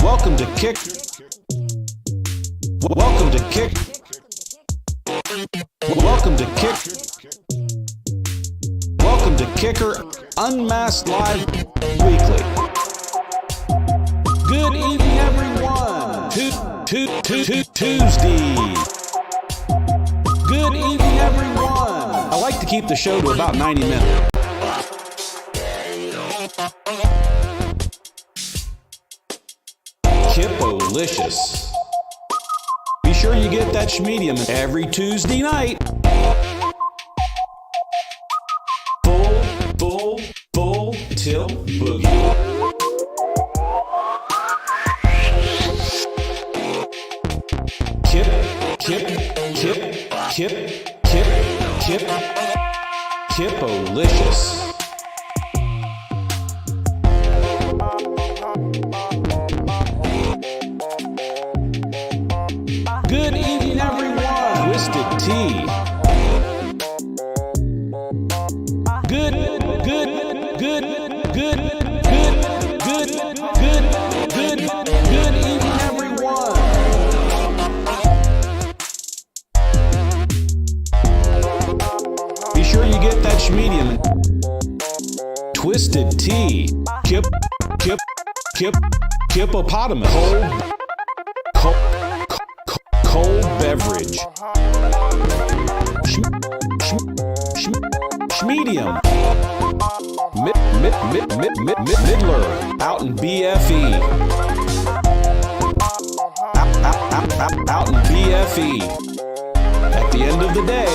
Welcome to Kick. Welcome to Kick. Welcome to Kick. Welcome to Kicker Unmasked Live Weekly. Good evening, everyone. Tuesday. Good evening, everyone. I like to keep the show to about 90 minutes. Kippo-licious. Be sure you get that schmedium every Tuesday night. Full tilt boogie. Kippo-licious. Good evening, everyone. Twisted Tea. Good evening, everyone. Be sure you get that schmedium. Twisted Tea. Hippopotamus. Cold beverage. Schmedium. Midler. Out in BFE. Out in BFE. At the end of the day.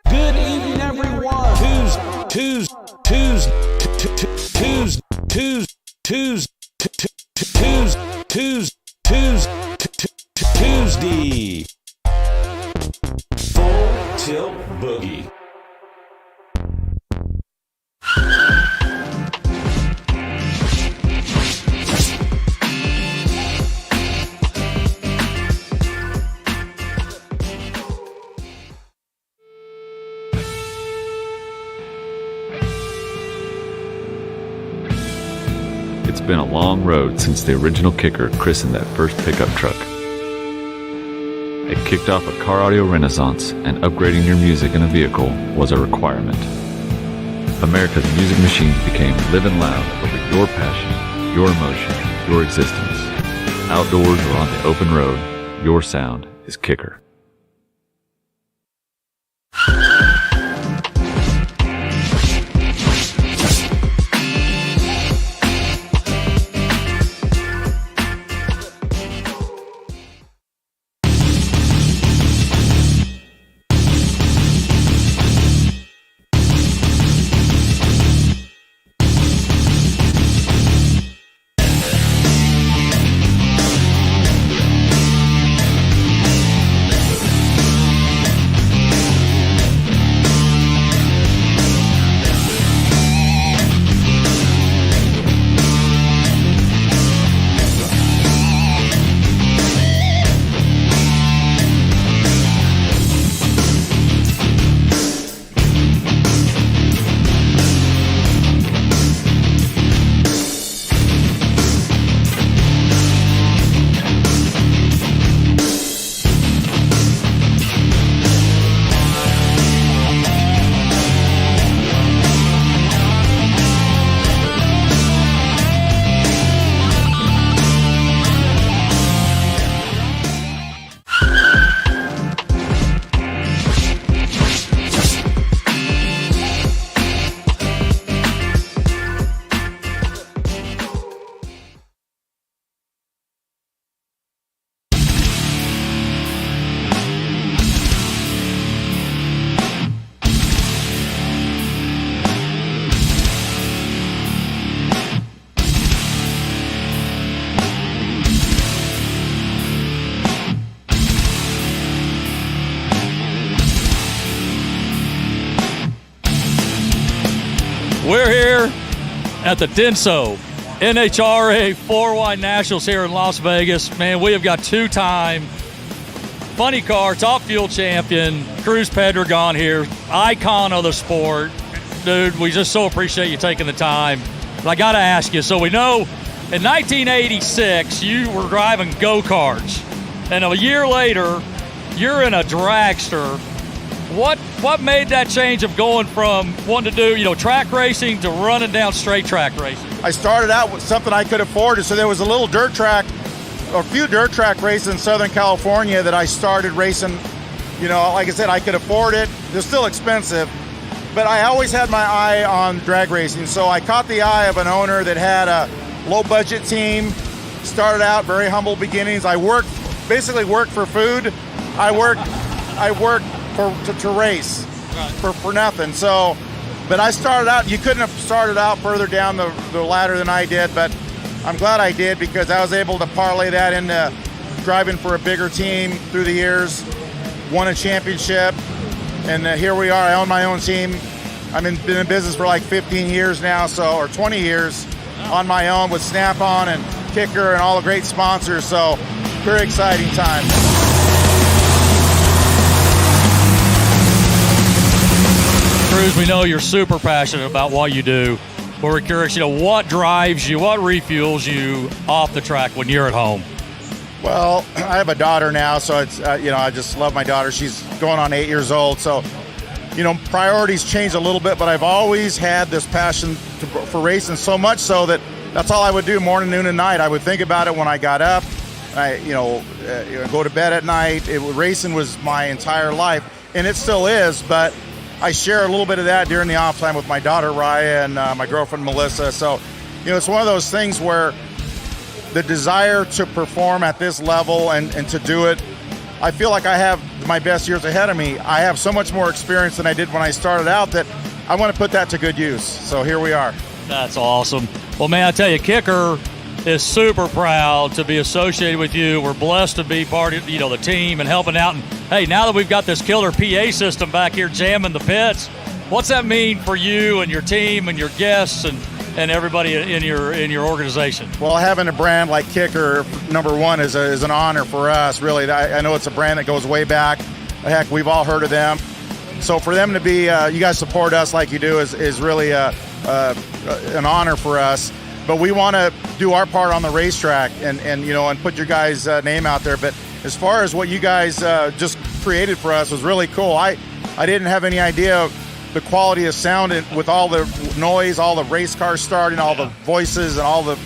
Good evening, everyone. Tuesday. Full tilt boogie. It's been a long road since the original kicker christened that first pickup truck. It kicked off a car audio renaissance, and upgrading your music in a vehicle was a requirement. America's music machines became living loud over your passion, your emotion, your existence. Outdoors or on the open road, your sound is Kicker. We're here at the Denso NHRA 4Y Nationals here in Las Vegas. Man, we have got two-time funny car, top fuel champion, Cruz Pedregon here, icon of the sport. Dude, we just so appreciate you taking the time. But I got to ask you, so we know in 1986 you were driving go-karts, and a year later you're in a dragster. What made that change of going from wanting to do, track racing to running down straight track racing? I started out with something I could afford, so there was a little dirt track, or a few dirt track races in Southern California that I started racing. Like I said, I could afford it. They're still expensive, but I always had my eye on drag racing. So I caught the eye of an owner that had a low budget team, started out very humble beginnings. I basically worked for food. I worked to race for nothing. So, but I started out, you couldn't have started out further down the ladder than I did, but I'm glad I did, because I was able to parlay that into driving for a bigger team through the years, won a championship, and here we are. I own my own team. I've been in business for like 15 years now, or 20 years on my own with Snap-on and Kicker and all the great sponsors. So, very exciting time. Cruz, we know you're super passionate about what you do. But we're curious, what drives you, what refuels you off the track when you're at home? Well, I have a daughter now, so it's I just love my daughter. She's going on 8 years old, so priorities change a little bit. But I've always had this passion for racing, so much so that's all I would do morning, noon, and night. I would think about it when I got up. I go to bed at night. Racing was my entire life, and it still is, but I share a little bit of that during the off time with my daughter Raya and my girlfriend Melissa. So, it's one of those things where the desire to perform at this level and to do it, I feel like I have my best years ahead of me. I have so much more experience than I did when I started out that I want to put that to good use. So here we are. That's awesome. Well, man, I tell you, Kicker is super proud to be associated with you. We're blessed to be part of the team and helping out. And hey, now that we've got this killer PA system back here jamming the pits, what's that mean for you and your team and your guests and everybody in your organization? Well, having a brand like Kicker, number one, is an honor for us. Really, I know it's a brand that goes way back. Heck, we've all heard of them. So for them to be, you guys support us like you do is really an honor for us. But we want to do our part on the racetrack and put your guys' name out there. But as far as what you guys just created for us was really cool. I didn't have any idea the quality of sound with all the noise, all the race cars starting, all the voices and all the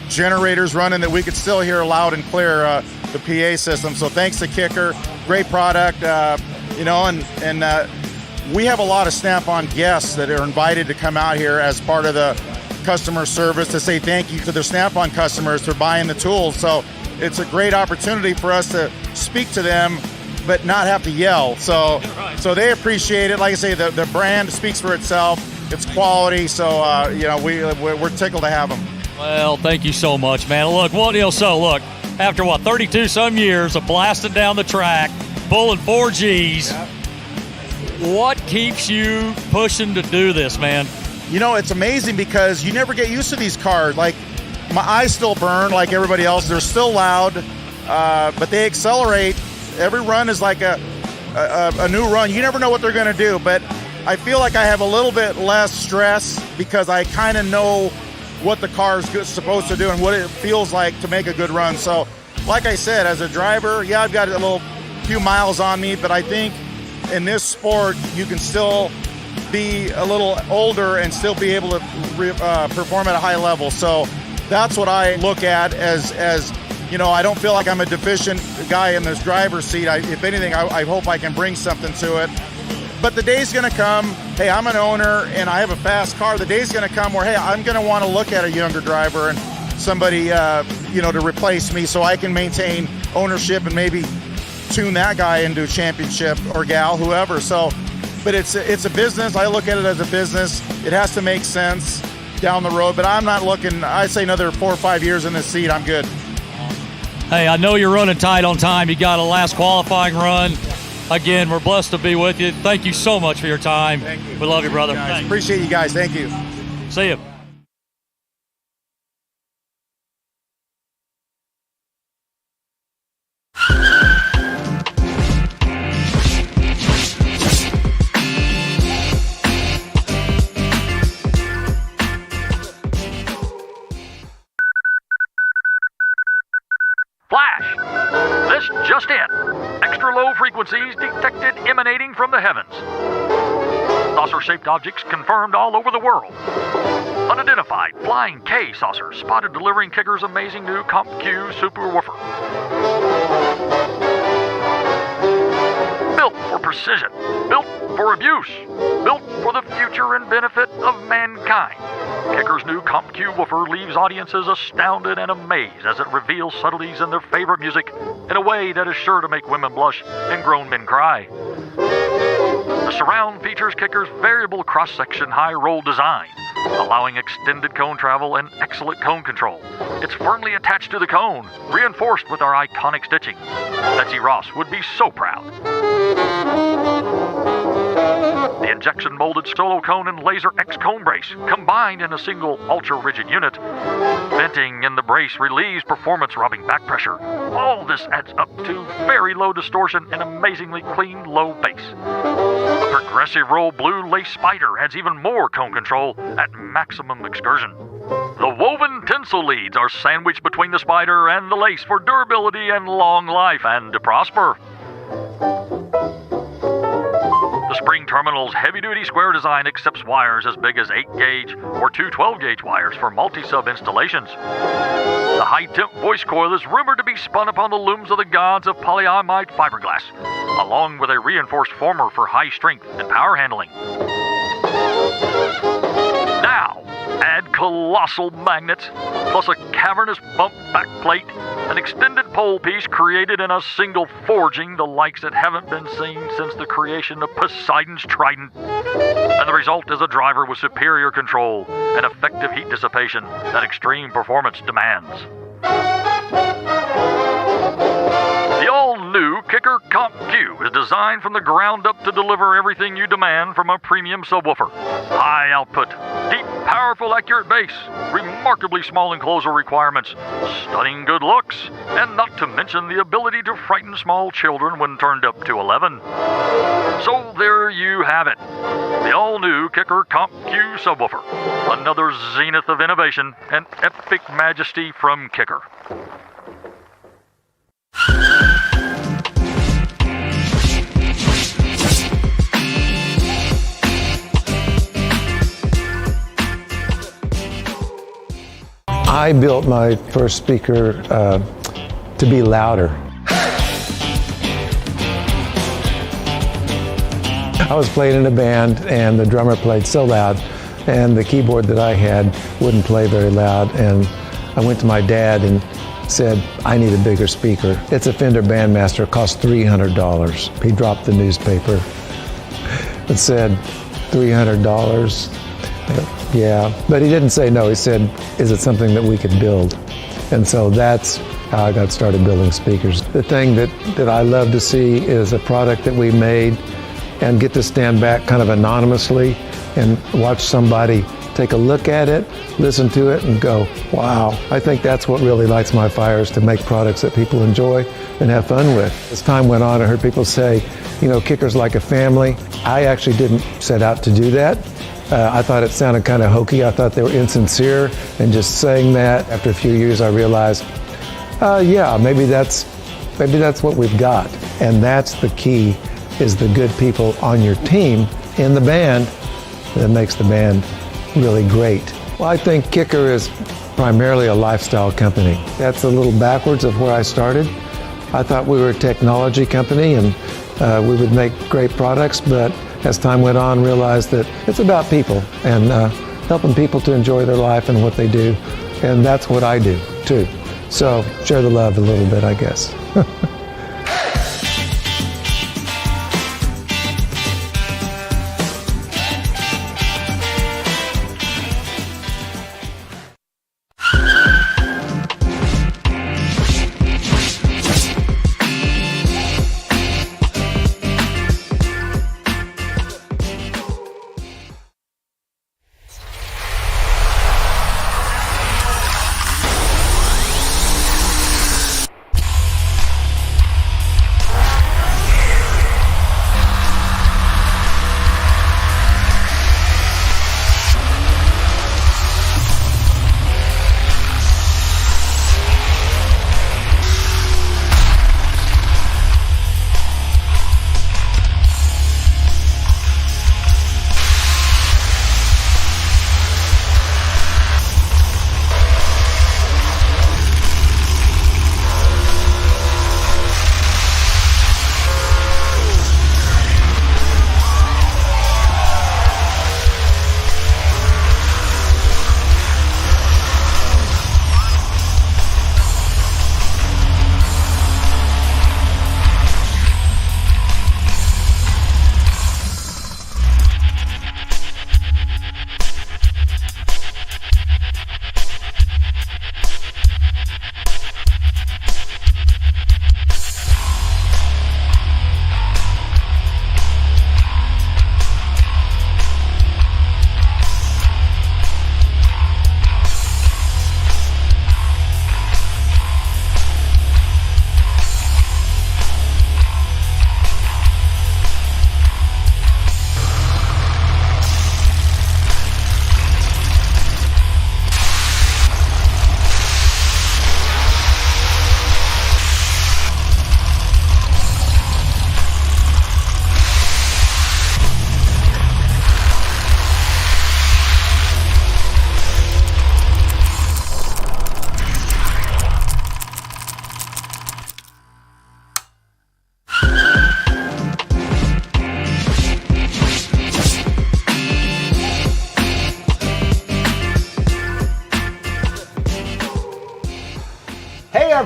generators running, that we could still hear loud and clear the PA system. So thanks to Kicker, great product, and we have a lot of Snap-on guests that are invited to come out here as part of the customer service to say thank you to their Snap-on customers for buying the tools. So it's a great opportunity for us to speak to them but not have to yell. So they appreciate it. Like I say, the brand speaks for itself. It's quality. So we're tickled to have them. Well, thank you so much, man. Look, after 32 some years of blasting down the track, pulling 4Gs, what keeps you pushing to do this, man? It's amazing because you never get used to these cars. Like, my eyes still burn like everybody else. They're still loud, but they accelerate. Every run is like a new run. You never know what they're going to do, but I feel like I have a little bit less stress because I kind of know what the car is supposed to do and what it feels like to make a good run. So, like I said, as a driver, yeah, I've got a few miles on me, but I think in this sport, you can still be a little older and still be able to perform at a high level. So that's what I look at as I don't feel like I'm a deficient guy in this driver's seat. If anything, I hope I can bring something to it. But the day's going to come, hey, I'm an owner and I have a fast car. The day's going to come where, hey, I'm going to want to look at a younger driver and somebody, to replace me so I can maintain ownership and maybe tune that guy into a championship or gal, whoever. So, but it's a business. I look at it as a business. It has to make sense down the road, but I'm not looking, I'd say another 4 or 5 years in this seat, I'm good. Hey, I know you're running tight on time. You got a last qualifying run. Again, we're blessed to be with you. Thank you so much for your time. Thank you. We love you, brother. Appreciate you guys. Thank you. See you. Flash! This just in. Extra low frequencies detected emanating from the heavens. Saucer-shaped objects confirmed all over the world. Unidentified flying K saucer spotted delivering Kicker's amazing new Comp Q super woofer. Built for precision, built for abuse, built for the future and benefit of mankind. Kicker's new Comp Q woofer leaves audiences astounded and amazed as it reveals subtleties in their favorite music in a way that is sure to make women blush and grown men cry. The surround features Kicker's variable cross-section high-roll design, allowing extended cone travel and excellent cone control. It's firmly attached to the cone, reinforced with our iconic stitching. Betsy Ross would be so proud. The injection-molded solo cone and laser X cone brace combined in a single ultra-rigid unit. Venting in the brace relieves performance-robbing back pressure. All this adds up to very low distortion and amazingly clean low bass. The progressive roll blue lace spider adds even more cone control at maximum excursion. The woven tinsel leads are sandwiched between the spider and the lace for durability and long life and to prosper. The spring terminal's heavy-duty square design accepts wires as big as 8-gauge or two 12-gauge wires for multi-sub installations. The high-temp voice coil is rumored to be spun upon the looms of the gods of polyamide fiberglass, along with a reinforced former for high strength and power handling. Now, add colossal magnets, plus a cavernous bump back plate, an extended pole piece created in a single forging, the likes that haven't been seen since the creation of Poseidon's trident. And the result is a driver with superior control and effective heat dissipation that extreme performance demands. The all-new Kicker Comp Q is designed from the ground up to deliver everything you demand from a premium subwoofer. High output, deep, powerful, accurate bass, remarkably small enclosure requirements, stunning good looks, and not to mention the ability to frighten small children when turned up to 11. So there you have it. The all-new Kicker Comp Q subwoofer. Another zenith of innovation and epic majesty from Kicker. I built my first speaker to be louder. I was playing in a band and the drummer played so loud and the keyboard that I had wouldn't play very loud, and I went to my dad and said, I need a bigger speaker. It's a Fender Bandmaster, it costs $300. He dropped the newspaper. It said, $300? Yeah, but he didn't say no. He said, is it something that we could build? And so that's how I got started building speakers. The thing that I love to see is a product that we made and get to stand back kind of anonymously and watch somebody take a look at it, listen to it, and go, wow. I think that's what really lights my fires, to make products that people enjoy and have fun with. As time went on, I heard people say, you know, Kicker's like a family. I actually didn't set out to do that. I thought it sounded kind of hokey. I thought they were insincere and just saying that. After a few years, I realized, yeah, maybe that's what we've got. And that's the key, is the good people on your team in the band that makes the band really great. Well, I think Kicker is primarily a lifestyle company. That's a little backwards of where I started. I thought we were a technology company and we would make great products, but as time went on, realized that it's about people and helping people to enjoy their life and what they do. And that's what I do, too. So share the love a little bit, I guess.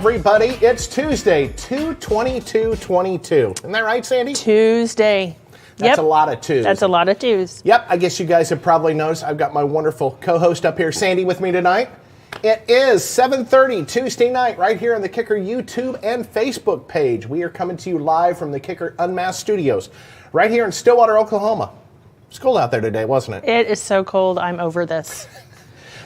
everybody. It's Tuesday, 2/22/22. Isn't that right, Sandy? Tuesday. That's a lot of twos. That's a lot of twos. Yep, I guess you guys have probably noticed I've got my wonderful co-host up here, Sandy, with me tonight. It is 7:30 Tuesday night right here on the Kicker YouTube and Facebook page. We are coming to you live from the Kicker UnMasked studios right here in Stillwater, Oklahoma. It's cold out there today, wasn't it? It is so cold. I'm over this.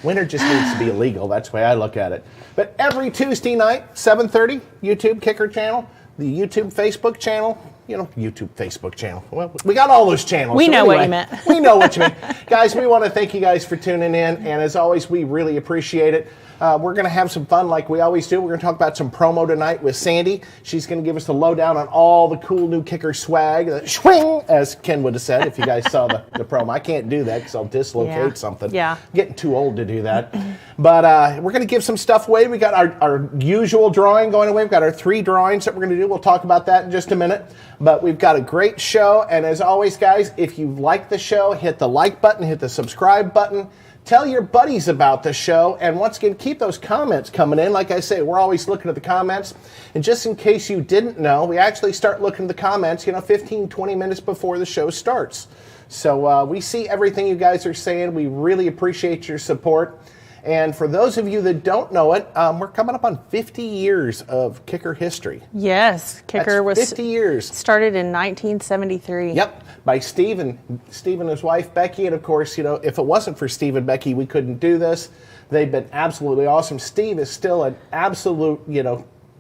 Winter just needs to be illegal. That's the way I look at it. But every Tuesday night, 7:30, YouTube Kicker channel, the YouTube Facebook channel, YouTube Facebook channel. Well, we got all those channels. We know what you meant. We know what you meant. Guys, we want to thank you guys for tuning in. And as always, we really appreciate it. We're going to have some fun like we always do. We're going to talk about some promo tonight with Sandy. She's going to give us the lowdown on all the cool new Kicker swag. Swing, as Ken would have said if you guys saw the promo. I can't do that because I'll dislocate something. Yeah. I'm getting too old to do that. But we're going to give some stuff away. We got our usual drawing going away. We've got our 3 drawings that we're going to do. We'll talk about that in just a minute. But we've got a great show. And as always, guys, if you like the show, hit the like button, hit the subscribe button. Tell your buddies about the show, and once again, keep those comments coming in. Like I say, we're always looking at the comments. And just in case you didn't know, we actually start looking at the comments, 15, 20 minutes before the show starts. So we see everything you guys are saying. We really appreciate your support. And for those of you that don't know it, we're coming up on 50 years of Kicker history. Yes, Kicker was 50 years. Started in 1973. Yep, by Steve and his wife Becky. And of course, if it wasn't for Steve and Becky, we couldn't do this. They've been absolutely awesome. Steve is still an absolute,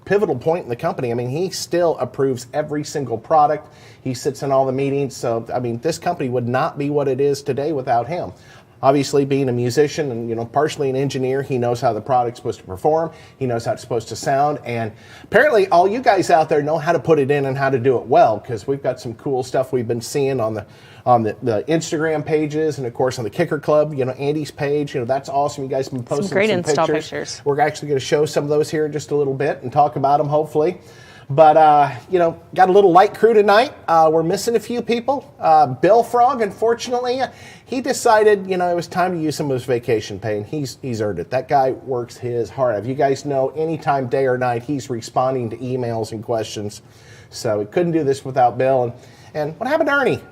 pivotal point in the company. I mean, he still approves every single product. He sits in all the meetings. So, this company would not be what it is today without him. Obviously, being a musician and, partially an engineer, he knows how the product's supposed to perform. He knows how it's supposed to sound. And apparently, all you guys out there know how to put it in and how to do it well, because we've got some cool stuff we've been seeing on the Instagram pages and, of course, on the Kicker Club, Andy's page. That's awesome. You guys have been posting some great pictures. install pictures. We're actually going to show some of those here in just a little bit and talk about them, hopefully. But, got a little light crew tonight. We're missing a few people. Bill Frog, unfortunately, he decided, it was time to use some of his vacation pay, and he's earned it. That guy works his heart out. If you guys know, anytime, day or night, he's responding to emails and questions. So we couldn't do this without Bill. And what happened to Ernie?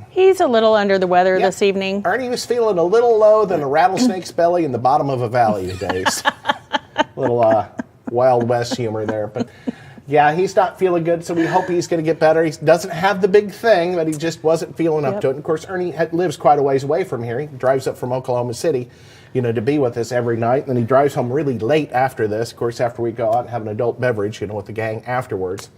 He's a little under the weather this evening. Ernie was feeling a little low than a rattlesnake's belly in the bottom of a valley today. Little Wild West humor there, but... Yeah, he's not feeling good, so we hope he's going to get better. He doesn't have the big thing, but he just wasn't feeling up to it. And, of course, Ernie lives quite a ways away from here. He drives up from Oklahoma City, to be with us every night. And then he drives home really late after this, of course, after we go out and have an adult beverage, with the gang afterwards.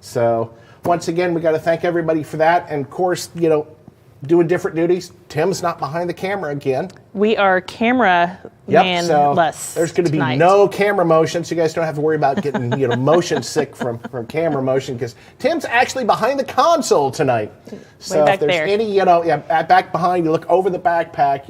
So, once again, we got to thank everybody for that. And, of course, doing different duties. Tim's not behind the camera again. We are camera man-less. So there's going to be tonight. no camera motion, so you guys don't have to worry about getting motion sick from camera motion, because Tim's actually behind the console tonight. So if there's any, back behind, you look over the backpack,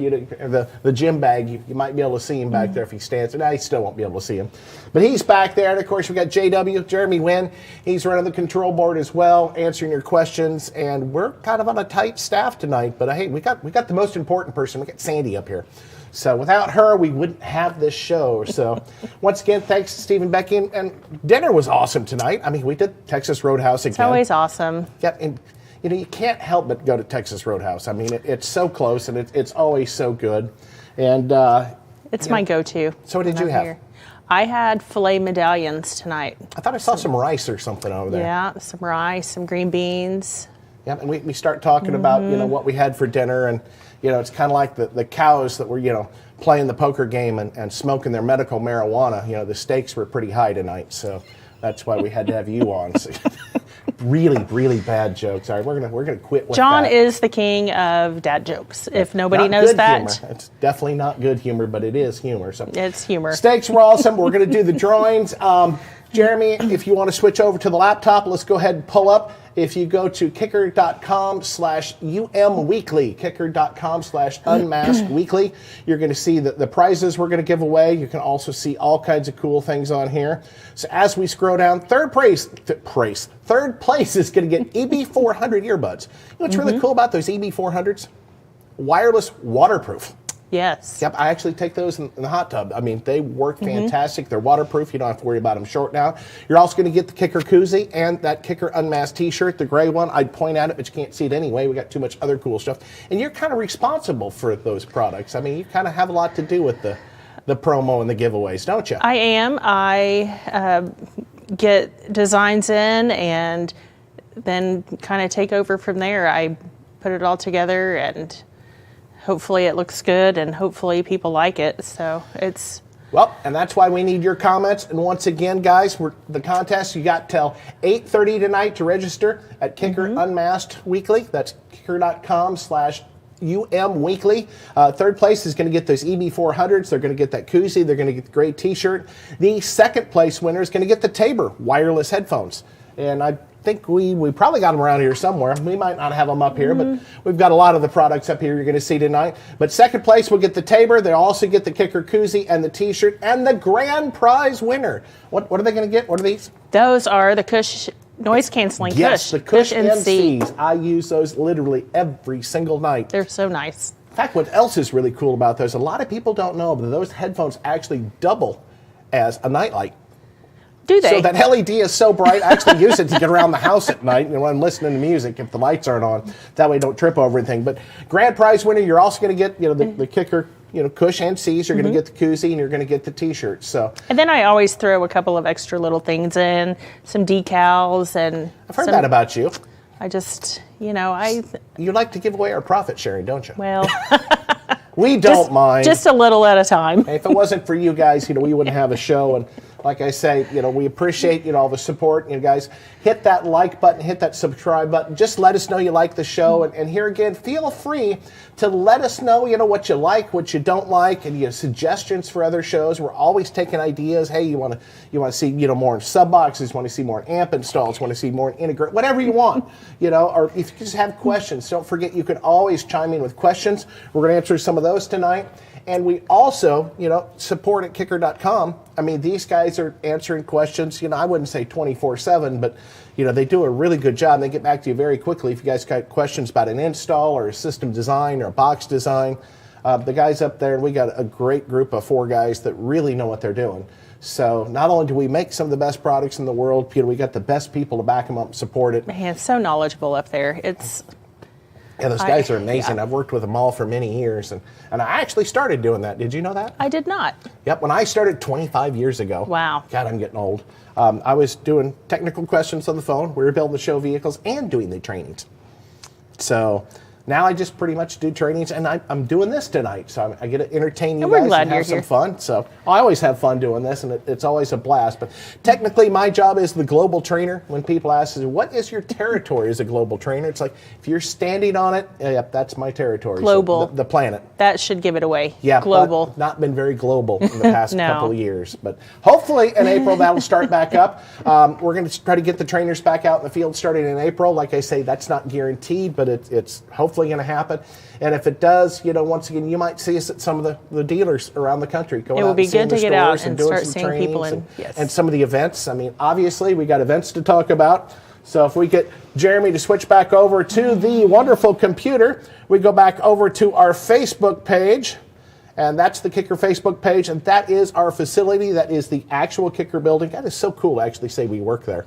the gym bag, you might be able to see him back there if he stands. And I still won't be able to see him. But he's back there. And, of course, we got JW, Jeremy Wynn. He's running the control board as well, answering your questions. And we're kind of on a tight staff tonight. But, hey, we got the most important person. We got Sandy up here. So without her, we wouldn't have this show. So once again, thanks to Steve and Becky. And dinner was awesome tonight. We did Texas Roadhouse again. It's always awesome. Yeah, and you can't help but go to Texas Roadhouse. It's so close, and it's always so good. And it's my go-to. So what did you have? Here. I had filet medallions tonight. I thought I saw some rice or something over there. Yeah, some rice, some green beans. Yeah, and we start talking about what we had for dinner, and it's kind of like the cows that were playing the poker game and smoking their medical marijuana. The stakes were pretty high tonight, so that's why we had to have you on. So, really, really bad jokes. All right, we're gonna quit with John that. is the king of dad jokes. If nobody Not knows good that, humor. It's definitely not good humor, but it is humor. So it's humor. Steaks were awesome. We're going to do the drawings. Jeremy, if you want to switch over to the laptop, let's go ahead and pull up. If you go to kicker.com/UMweekly, kicker.com/UnMaskedWeekly, you're going to see the prizes we're going to give away. You can also see all kinds of cool things on here. So as we scroll down, third place is going to get EB400 earbuds. You know what's really cool about those EB400s? Wireless waterproof. Yes. Yep, I actually take those in the hot tub. I mean, they work fantastic. They're waterproof. You don't have to worry about them shorting out. You're also going to get the Kicker koozie and that Kicker Unmasked t-shirt, the gray one. I'd point at it, but you can't see it anyway. We got too much other cool stuff. And you're kind of responsible for those products. I mean, you kind of have a lot to do with the promo and the giveaways, don't you? I am. I get designs in and then kind of take over from there. I put it all together and hopefully it looks good and hopefully people like it. So it's... Well, and that's why we need your comments. And once again, guys, the contest, you got till 8:30 tonight to register at Kicker Unmasked Weekly. That's kicker.com/UM Weekly. Third place is going to get those EB400s. They're going to get that koozie. They're going to get the great t-shirt. The second place winner is going to get the Tabor wireless headphones. And I think we probably got them around here somewhere. We might not have them up here, but we've got a lot of the products up here you're going to see tonight. But second place will get the Tabor. They also get the Kicker koozie and the t-shirt and the grand prize winner. What are they going to get? What are these? Those are the Cush noise canceling Yes, Cush. the Cush NC. NCs. I use those literally every single night. They're so nice. In fact, what else is really cool about those, a lot of people don't know, but those headphones actually double as a nightlight. Do they? So that LED is so bright, I actually use it to get around the house at night when I'm listening to music if the lights aren't on. That way I don't trip over anything. But grand prize winner, you're also going to get the Kicker Cush and C's. You're going to get the koozie and you're going to get the t-shirt. So. And then I always throw a couple of extra little things in, some decals and... I've heard that about you. I just, You like to give away our profit sharing, don't you? well... We don't mind. Just a little at a time. If it wasn't for you guys, we wouldn't have a show. And like I say, we appreciate, all the support. Guys, hit that like button, hit that subscribe button. Just let us know you like the show. And here again, feel free to let us know, what you like, what you don't like, and suggestions for other shows. We're always taking ideas. Hey, you want to see, more sub boxes, want to see more amp installs, want to see more integrate, whatever you want, or if you just have questions, don't forget you can always chime in with questions. We're going to answer some of those tonight. And we also, support at kicker.com. I mean, these guys are answering questions, I wouldn't say 24/7, but, they do a really good job. They get back to you very quickly if you guys got questions about an install or a system design or a box design. The guys up there, we got a great group of 4 guys that really know what they're doing. So not only do we make some of the best products in the world, we got the best people to back them up and support it. Man, so knowledgeable up there. Yeah, those guys are amazing. I've worked with them all for many years, and I actually started doing that. Did you know that? I did not. Yep, when I started 25 years ago. Wow. God, I'm getting old. I was doing technical questions on the phone. We were building the show vehicles and doing the trainings. So now I just pretty much do trainings, and I'm doing this tonight. So I get to entertain you guys and have some fun. So I always have fun doing this, and it's always a blast. But technically, my job is the global trainer. When people ask, what is your territory as a global trainer? It's like, if you're standing on it, yep, that's my territory. Global. So the planet. That should give it away. Yeah, global. But not been very global in the past No. couple of years. But hopefully in April that'll start back up. We're going to try to get the trainers back out in the field starting in April. Like I say, that's not guaranteed, but it's hopefully going to happen. And if it does, once again, you might see us at some of the dealers around the country. Going It out would be and seeing good to the get out stores and doing start some seeing people trainings and some of the events. I mean, obviously we got events to talk about. So if we get Jeremy to switch back over to the wonderful computer, we go back over to our Facebook page. And that's the Kicker Facebook page, and that is our facility. That is the actual Kicker building. That is so cool to actually say we work there.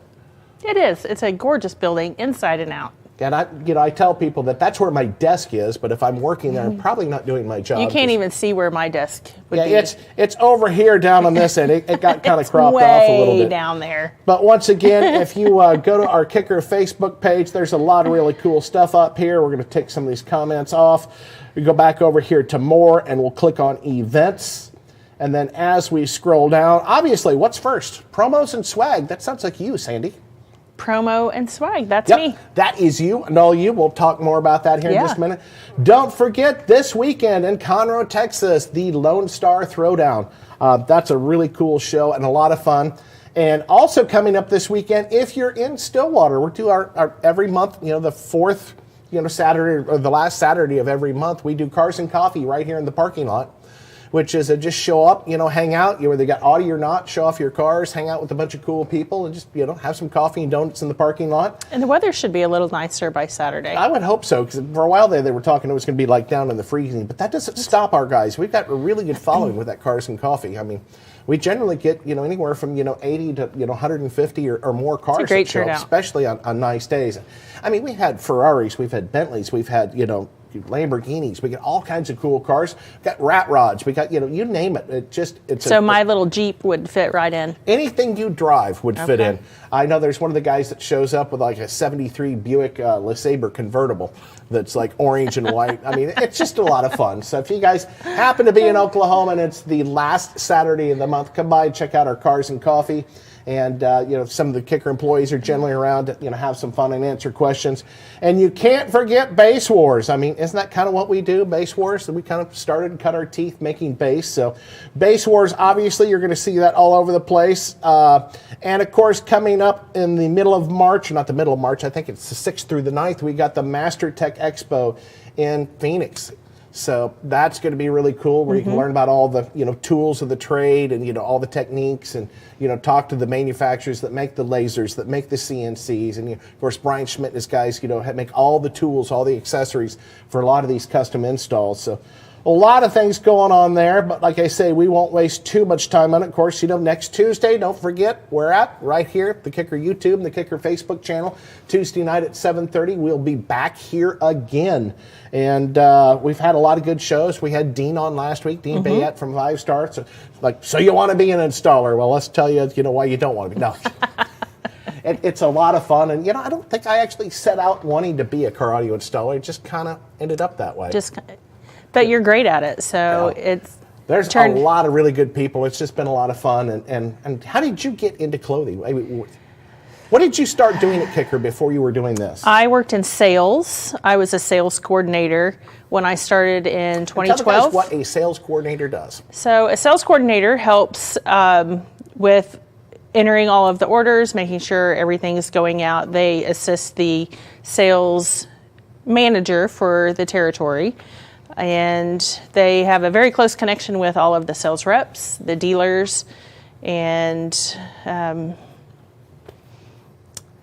It is. It's a gorgeous building, inside and out. And I tell people that's where my desk is, but if I'm working there, I'm probably not doing my job. You can't even see where my desk would be. It's over here down on this end. It got kind of cropped way off a little bit. Down there. But once again, if you go to our Kicker Facebook page, there's a lot of really cool stuff up here. We're going to take some of these comments off. We go back over here to more, and we'll click on events. And then as we scroll down, obviously, what's first? Promos and swag. That sounds like you, Sandy. Promo and swag. That's Yep, me. that is you and all you. We'll talk more about that here in just a minute. Don't forget this weekend in Conroe, Texas, the Lone Star Throwdown. That's a really cool show and a lot of fun. And also coming up this weekend, if you're in Stillwater, we're doing our every month, the fourth, Saturday or the last Saturday of every month, we do Cars and Coffee right here in the parking lot. which is just show up, hang out. Whether they got Audi or not, show off your cars, hang out with a bunch of cool people, and just, have some coffee and donuts in the parking lot. And the weather should be a little nicer by Saturday. I would hope so, because for a while there, they were talking it was going to be like down in the freezing, but that doesn't stop our guys. We've got a really good following with that Cars and Coffee. I mean, we generally get, anywhere from, 80 to, 150 or more cars. It's a great that show up, turnout. especially on nice days. I mean, we had Ferraris, we've had Bentleys, we've had, Lamborghinis. We got all kinds of cool cars. We got rat rods. We got, you name it. So my little Jeep would fit right in. Anything you drive would fit in. I know there's one of the guys that shows up with like a 73 Buick LeSabre convertible that's like orange and white. I mean, it's just a lot of fun. So if you guys happen to be in Oklahoma and it's the last Saturday of the month, come by and check out our Cars and Coffee. And, some of the Kicker employees are generally around to, have some fun and answer questions. And you can't forget Base Wars. I mean, isn't that kind of what we do, Base Wars? So we kind of started and cut our teeth making base. So Base Wars, obviously, you're going to see that all over the place. And, of course, coming up in the middle of March, not the middle of March, I think it's the 6th through the 9th, we got the Master Tech Expo in Phoenix. So that's going to be really cool, where you can learn about all the tools of the trade and all the techniques, and talk to the manufacturers that make the lasers, that make the CNCs, and of course Brian Schmidt and his guys make all the tools, all the accessories for a lot of these custom installs. So a lot of things going on there, but like I say, we won't waste too much time on it. Of course, next Tuesday, don't forget, we're at right here, the Kicker YouTube and the Kicker Facebook channel, Tuesday night at 7:30. We'll be back here again. And we've had a lot of good shows. We had Dean on last week, Dean Bayette from 5 Star. So you want to be an installer? Well, let's tell you, why you don't want to be. No. It's a lot of fun. And, I don't think I actually set out wanting to be a car audio installer. It just kind of ended up that way. But you're great at it, so There's a lot of really good people. It's just been a lot of fun. And how did you get into clothing? What did you start doing at Kicker before you were doing this? I worked in sales. I was a sales coordinator when I started in 2012. Tell the guys what a sales coordinator does. So a sales coordinator helps with entering all of the orders, making sure everything is going out. They assist the sales manager for the territory. And they have a very close connection with all of the sales reps, the dealers, and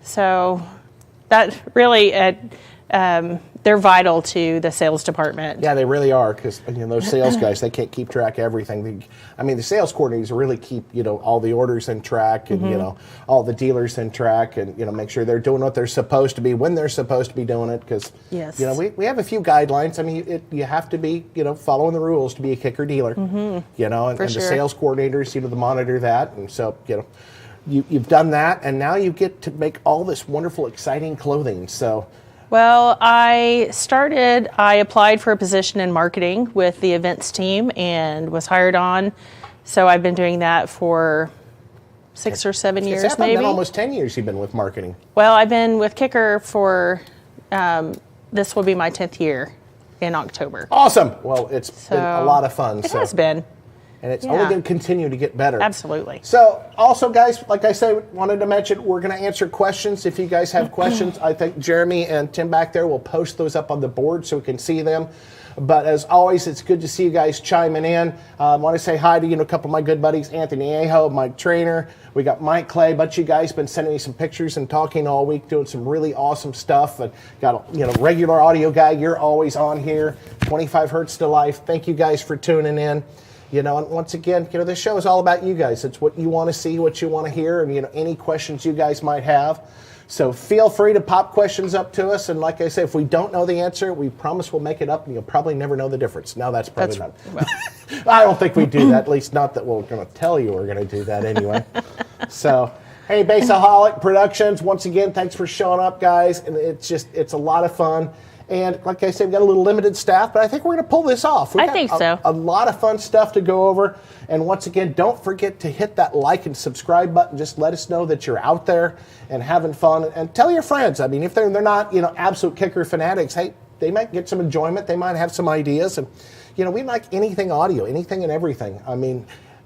so that really, they're vital to the sales department. Yeah, they really are, because those sales guys, they can't keep track of everything. The sales coordinators really keep all the orders in track, and all the dealers in track, and make sure they're doing what they're supposed to be when they're supposed to be doing it. Because we have a few guidelines. You have to be following the rules to be a Kicker dealer. And the sales coordinators to monitor that, and so you've done that, and now you get to make all this wonderful, exciting clothing. So. Well, I applied for a position in marketing with the events team and was hired on. So I've been doing that for 6 or 7 years, maybe. Been almost 10 years you've been with marketing. Well, I've been with Kicker for, this will be my 10th year in October. Awesome. Well, it's been a lot of fun. It has been. And it's only going to continue to get better. Absolutely. So, also, guys, like I said, wanted to mention, we're going to answer questions. If you guys have questions, I think Jeremy and Tim back there will post those up on the board so we can see them. But as always, it's good to see you guys chiming in. I want to say hi to a couple of my good buddies, Anthony Aho, Mike Trainer. We got Mike Clay. But you guys been sending me some pictures and talking all week, doing some really awesome stuff. And got a regular audio guy. You're always on here. 25 Hertz to Life. Thank you guys for tuning in. And once again, this show is all about you guys. It's what you want to see, what you want to hear, and any questions you guys might have. So feel free to pop questions up to us. And like I say, if we don't know the answer, we promise we'll make it up, and you'll probably never know the difference. No, that's probably not. Well. I don't think we do that. At least not that we're going to tell you we're going to do that anyway. So, hey, Baseaholic Productions, once again, thanks for showing up, guys. And it's a lot of fun. And like I said, we've got a little limited staff, but I think we're going to pull this off. I think so. A lot of fun stuff to go over. And once again, don't forget to hit that like and subscribe button. Just let us know that you're out there and having fun. And tell your friends. If they're not, absolute Kicker fanatics, hey, they might get some enjoyment. They might have some ideas. And, we like anything audio, anything and everything.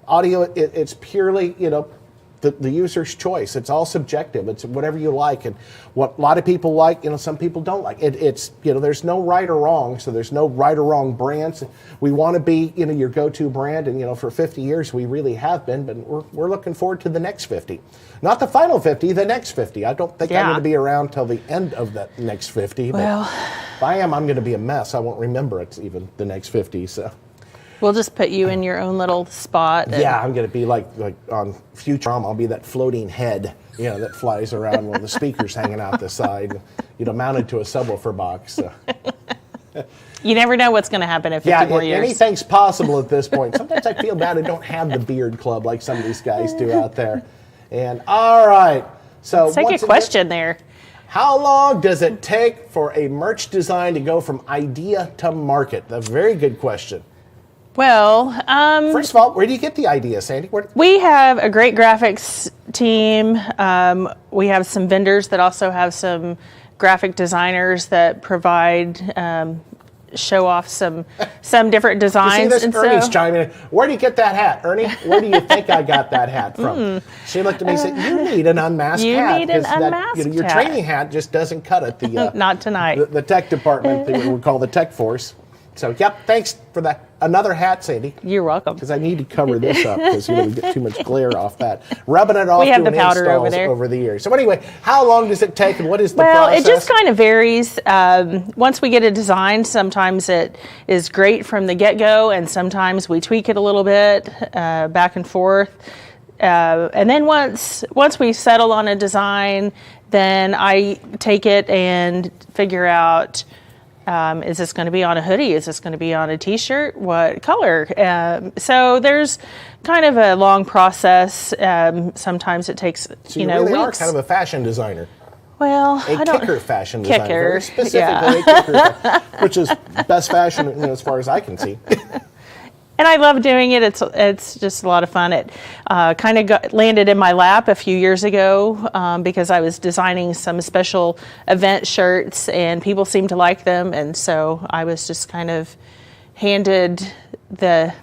Audio, it's purely, the user's choice. It's all subjective. It's whatever you like, and what a lot of people like, some people don't like. It's there's no right or wrong, so there's no right or wrong brands. We want to be your go-to brand, and for 50 years we really have been, but we're looking forward to the next 50. Not the final 50, the next 50. I don't think I'm going to be around till the end of that next 50. Well, if I am, I'm going to be a mess. I won't remember it's even the next 50. So we'll just put you in your own little spot. Yeah, I'm going to be like on Futurama. I'll be that floating head, that flies around with the speakers hanging out the side, mounted to a subwoofer box. So. You never know what's going to happen in 50 more years. Anything's possible at this point. Sometimes I feel bad I don't have the beard club like some of these guys do out there. And all right, so let's take a question there. How long does it take for a merch design to go from idea to market? That's a very good question. Well, first of all, where do you get the idea, Sandy? We have a great graphics team. We have some vendors that also have some graphic designers that provide show off some different designs. You see this? Ernie's chiming in. Where do you get that hat, Ernie? Where do you think I got that hat from? She looked at me and said, "You need an unmasked hat. You need an unmasked your hat. training hat just doesn't cut it." The not tonight. The tech department, we call the tech force. So, thanks for that. Another hat, Sandy. You're welcome. Because I need to cover this up because we get too much glare off that. Rubbing it off we have doing the powder installs over there. over the years. So anyway, how long does it take and what is the process? Well, it just kind of varies. Once we get a design, sometimes it is great from the get-go, and sometimes we tweak it a little bit back and forth. And then once we settle on a design, then I take it and figure out, is this going to be on a hoodie? Is this going to be on a t-shirt? What color? So there's kind of a long process. Sometimes it takes, so you really weeks. are kind of a fashion designer. Well, kicker fashion designer. Kicker, Very specifically a kicker, which is best fashion as far as I can see. And I love doing it. It's just a lot of fun. It kind of landed in my lap a few years ago because I was designing some special event shirts, and people seemed to like them, and so I was just kind of handed the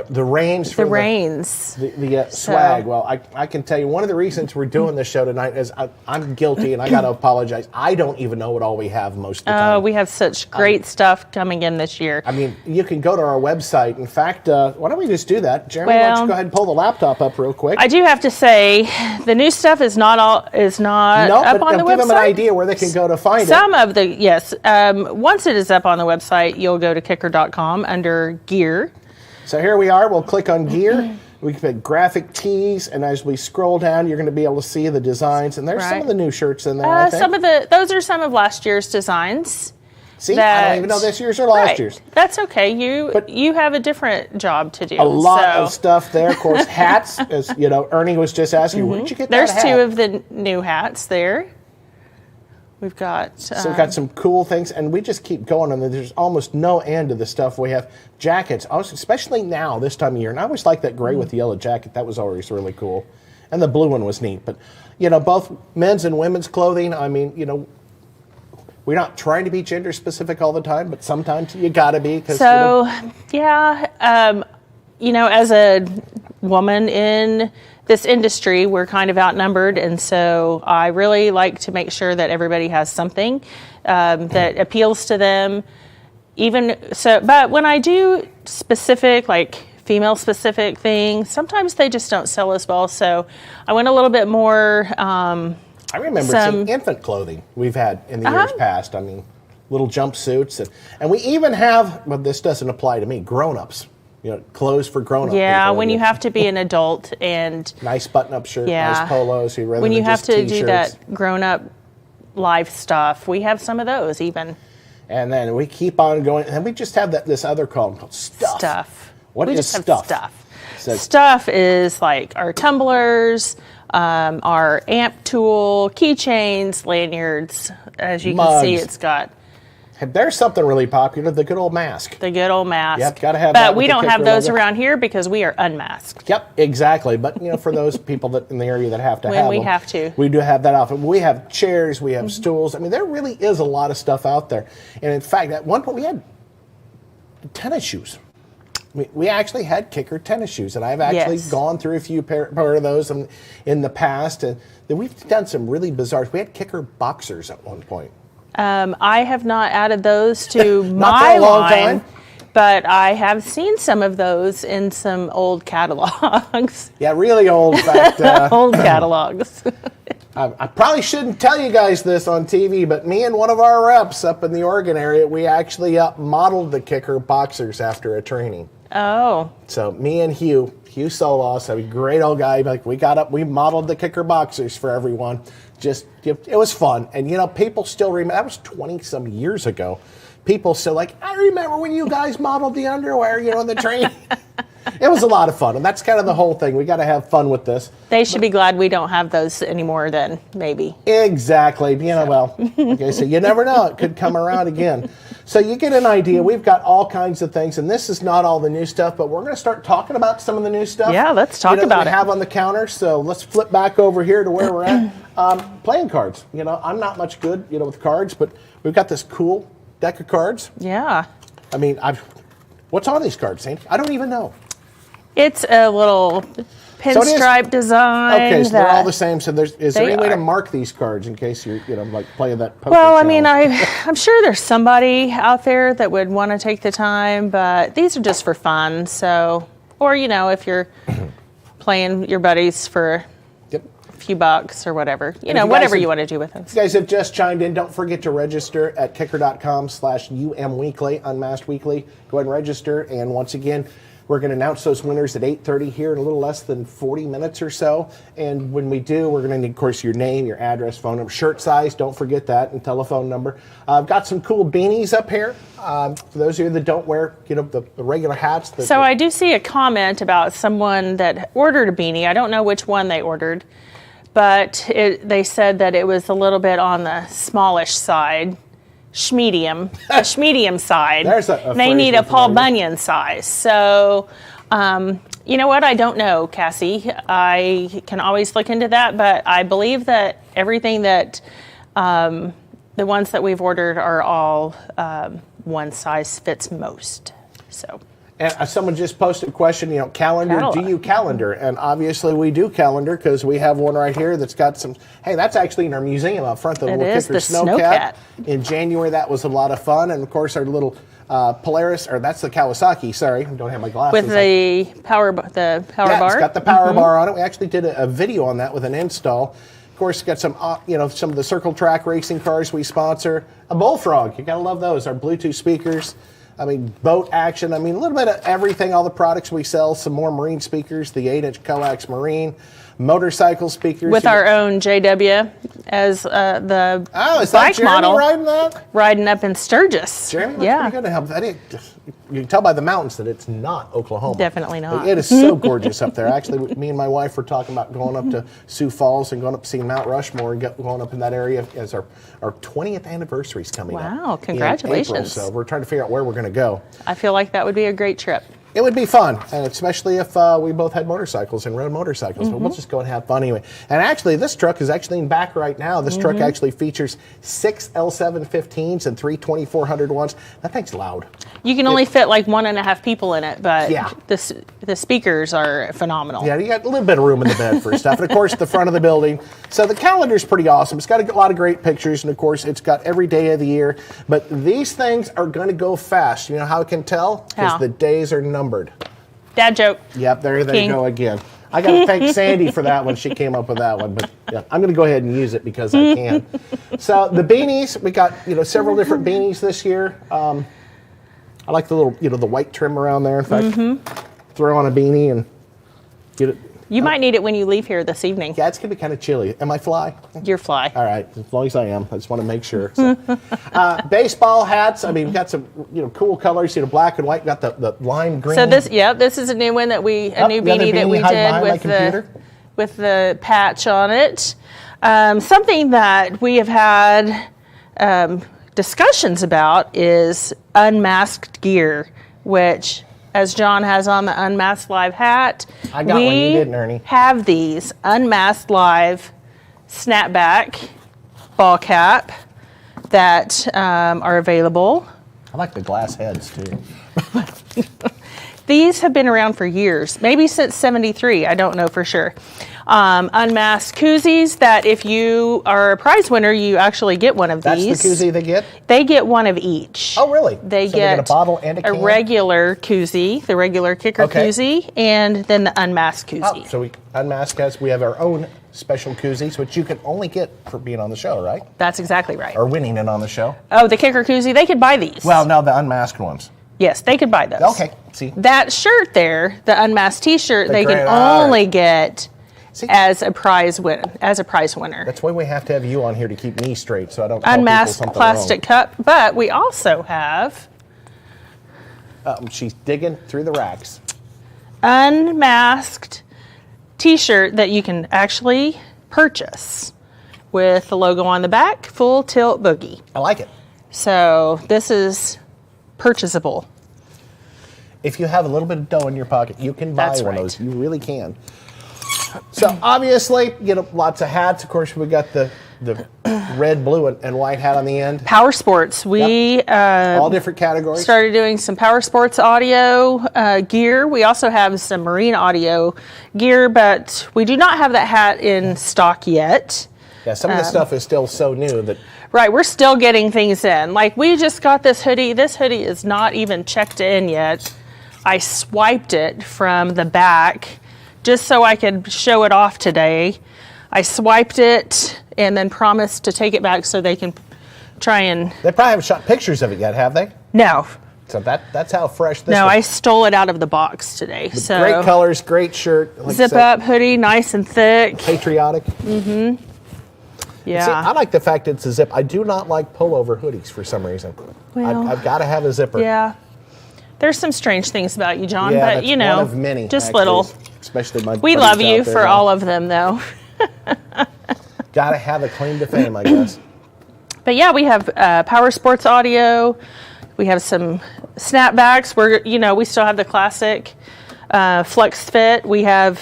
reins for the swag. Well, I can tell you one of the reasons we're doing this show tonight is I'm guilty, and I got to apologize. I don't even know what all we have most of the time. We have such great stuff coming in this year. I mean, you can go to our website. In fact, why don't we just do that? Jeremy, why don't you go ahead and pull the laptop up real quick? I do have to say, the new stuff is not up on the website. Give them an idea where they can go to find it. Yes. Once it is up on the website, you'll go to kicker.com under gear. So here we are. We'll click on gear. We can put graphic tees, and as we scroll down, you're going to be able to see the designs. And there's some of the new shirts in there. I think. Those are some of last year's designs. See, I don't even know this year's or last year's. That's okay. You have a different job to do. A lot of stuff there. Of course, hats. As Ernie was just asking, where did you get There's that hat? Two of the new hats there. We've got... So we've got some cool things, and we just keep going, and there's almost no end to the stuff. We have jackets, especially now, this time of year, and I always like that gray with the yellow jacket. That was always really cool. And the blue one was neat. But, both men's and women's clothing, I mean, we're not trying to be gender specific all the time, but sometimes you got to be. As a woman in this industry, we're kind of outnumbered, and so I really like to make sure that everybody has something that appeals to them. But when I do specific, like female-specific things, sometimes they just don't sell as well. So I went a little bit more. I remember some infant clothing we've had in the years past. I mean, little jumpsuits, and we even have. Well, this doesn't apply to me. Grown-ups. Clothes for grown-up people. Yeah, when you have to be an adult and... nice button-up shirt, nice polos. When you have to do that grown-up life stuff, we have some of those even. And then we keep on going, and we just have this other column called stuff. What is stuff? Stuff is like our tumblers, our amp tool, keychains, lanyards. As you can see, it's got... There's something really popular, the good old mask. The good old mask. Yep, got to have that. But we don't have those around here because we are unmasked. Yep, exactly. But, for those people that in the area that have to have them. When we have to. We do have that often. We have chairs, we have stools. I mean, there really is a lot of stuff out there. And in fact, at one point we had tennis shoes. We actually had kicker tennis shoes, and I've actually gone through a few pair of those in the past, and then we've done some really bizarre. We had kicker boxers at one point. I have not added those to Not my for a long line, time. but I have seen some of those in some old catalogs. Yeah, really old. In fact, Old catalogs. I probably shouldn't tell you guys this on TV, but me and one of our reps up in the Oregon area, we actually modeled the kicker boxers after a training. Oh. So me and Hugh Solos, a great old guy, like we modeled the kicker boxers for everyone. It was fun. And people still remember, that was 20 some years ago. People still I remember when you guys modeled the underwear, in the training. It was a lot of fun. And that's kind of the whole thing. We got to have fun with this. They should be glad we don't have those anymore then, maybe. Exactly. Well, okay, so you never know. It could come around again. So you get an idea. We've got all kinds of things, and this is not all the new stuff, but we're going to start talking about some of the new stuff. Yeah, let's talk about it. We have on the counter, so let's flip back over here to where we're at. Playing cards. I'm not much good, with cards, but we've got this cool deck of cards. Yeah. I mean, what's on these cards, Sandy? I don't even know. It's a little pinstripe design. Okay, so they're all the same. So is there any way to are. mark these cards in case you're, playing that poker Well, I challenge? mean, I'm sure there's somebody out there that would want to take the time, but these are just for fun. So, or if you're playing your buddies for a few bucks or whatever, whatever you want to do with them. If you guys have just chimed in, don't forget to register at kicker.com/UMWeekly, Unmasked Weekly. Go ahead and register. And once again, we're going to announce those winners at 8:30 here in a little less than 40 minutes or so. And when we do, we're going to need, of course, your name, your address, phone number, shirt size, don't forget that, and telephone number. I've got some cool beanies up here. For those of you that don't wear, the regular hats. So I do see a comment about someone that ordered a beanie. I don't know which one they ordered, but they said that it was a little bit on the smallish side. Schmedium side. They need a Paul Bunyan size. So, you know what? I don't know, Cassie. I can always look into that, but I believe that everything that the ones that we've ordered are all one size fits most. So. And someone just posted a question, calendar, do you calendar? And obviously we do calendar because we have one right here that's got some, hey, that's actually in our museum out front, the little kicker Snowcat. In January, that was a lot of fun. And of course, our little Polaris, or that's the Kawasaki, sorry, I don't have my glasses. With the power bar? It's got the power bar on it. We actually did a video on that with an install. Of course, got some, some of the Circle Track racing cars we sponsor. A Bullfrog, you gotta love those. Our Bluetooth speakers. Boat action. A little bit of everything, all the products we sell. Some more marine speakers, the 8-inch coax marine, motorcycle speakers. With our own JW as the is that bike Jeremy model. Riding that? Riding up in Sturgis. Jeremy looks pretty good to help. You can tell by the mountains that it's not Oklahoma. Definitely not. It is so gorgeous up there. Actually, me and my wife were talking about going up to Sioux Falls and going up to see Mount Rushmore and going up in that area as our 20th anniversary is coming up. Wow, congratulations. In April, so we're trying to figure out where we're going to go. I feel like that would be a great trip. It would be fun, and especially if we both had motorcycles and rode motorcycles. But we'll just go and have fun anyway. And actually, this truck is actually in back right now. This truck actually features 6 L715s and 3 2400 ones. That thing's loud. You can only fit like 1.5 people in it, but Yeah. the speakers are phenomenal. Yeah, you got a little bit of room in the bed for stuff. And of course, the front of the building. So the calendar's pretty awesome. It's got a lot of great pictures, and of course, it's got every day of the year. But these things are going to go fast. You know how I can tell? How? Because the days are numbered. Dad joke. Yep, there they King. go again. I got to thank Sandy for that one. She came up with that one. But yeah, I'm going to go ahead and use it because I can. So the beanies, we got several different beanies this year. I like the little the white trim around there. In fact, throw on a beanie and get it. You might need it when you leave here this evening. Yeah, it's going to be kind of chilly. Am I fly? You're fly. All right, as long as I am. I just want to make sure. So. Baseball hats. We've got some cool colors. Black and white. Got the lime green. So this is a new one that a new beanie that we did with the patch on it. Something that we have had discussions about is unmasked gear, which, as John has on the Unmasked Live hat, I got one. You didn't, Ernie. have these Unmasked Live snapback ball cap that are available. I like the glass heads too. These have been around for years, maybe since '73. I don't know for sure. Unmasked koozies that if you are a prize winner, you actually get one of these. That's the koozie they get? They get one of each. Oh, really? They So get a bottle and a can? regular koozie, the regular kicker koozie, and then the unmasked koozie. Oh, so we unmask us. We have our own special koozies, which you can only get for being on the show, right? That's exactly right. Or winning it on the show. Oh, the kicker koozie, they could buy these. Well, no, the unmasked ones. Yes, they could buy those. Okay, see. That shirt there, the unmasked T-shirt, they can great only get See? as a prize winner. That's why we have to have you on here to keep me straight, so I don't tell people Unmasked something plastic cup, but we also have wrong. She's digging through the racks. unmasked T-shirt that you can actually purchase with the logo on the back, full tilt boogie. I like it. So this is purchasable. If you have a little bit of dough in your pocket, you can buy That's one right. of those. You really can. So obviously, lots of hats. Of course, we got the red, blue, and white hat on the end. Power Sports. We All different categories. started doing some Power Sports audio gear. We also have some marine audio gear, but we do not have that hat in stock yet. Yeah, some of the stuff is still so new that Right, we're still getting things in. Like, we just got this hoodie. This hoodie is not even checked in yet. I swiped it from the back just so I could show it off today. I swiped it and then promised to take it back so they can try and... they probably haven't shot pictures of it yet, have they? No. So that's how fresh this No, was. I stole it out of the box today. So Great colors, great shirt. Like I zip said, up hoodie, nice and thick. patriotic. Yeah. See, I like the fact it's a zip. I do not like pullover hoodies for some reason. Well, I've got to have a zipper. Yeah. There's some strange things about you, John, Yeah, but that's you know, one of many, just actually, little. Especially my We buddies love you out there for now. all of them, though. Got to have a claim to fame, I guess. But yeah, we have Power Sports audio. We have some snapbacks. We still have the classic Flex Fit. We have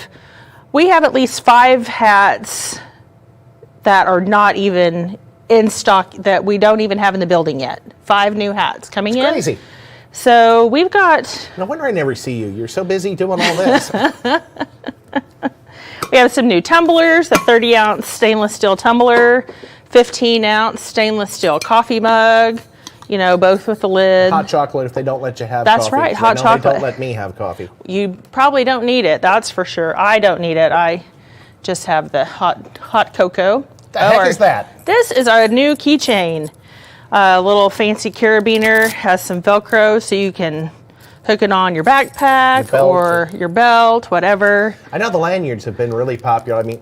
at least 5 hats that are not even in stock, that we don't even have in the building yet. 5 new hats coming in. Crazy. So we've got... No wonder I never see you. You're so busy doing all this. We have some new tumblers, a 30-ounce stainless steel tumbler, 15-ounce stainless steel coffee mug, both with the lid. Hot chocolate if they don't let you have That's coffee. right, 'cause hot I know chocolate. They don't let me have coffee. You probably don't need it, that's for sure. I don't need it. I just have the hot cocoa. The heck is that? This is our new keychain. A little fancy carabiner, has some Velcro so you can hook it on your backpack Your belt. or your belt, whatever. I know the lanyards have been really popular. I mean,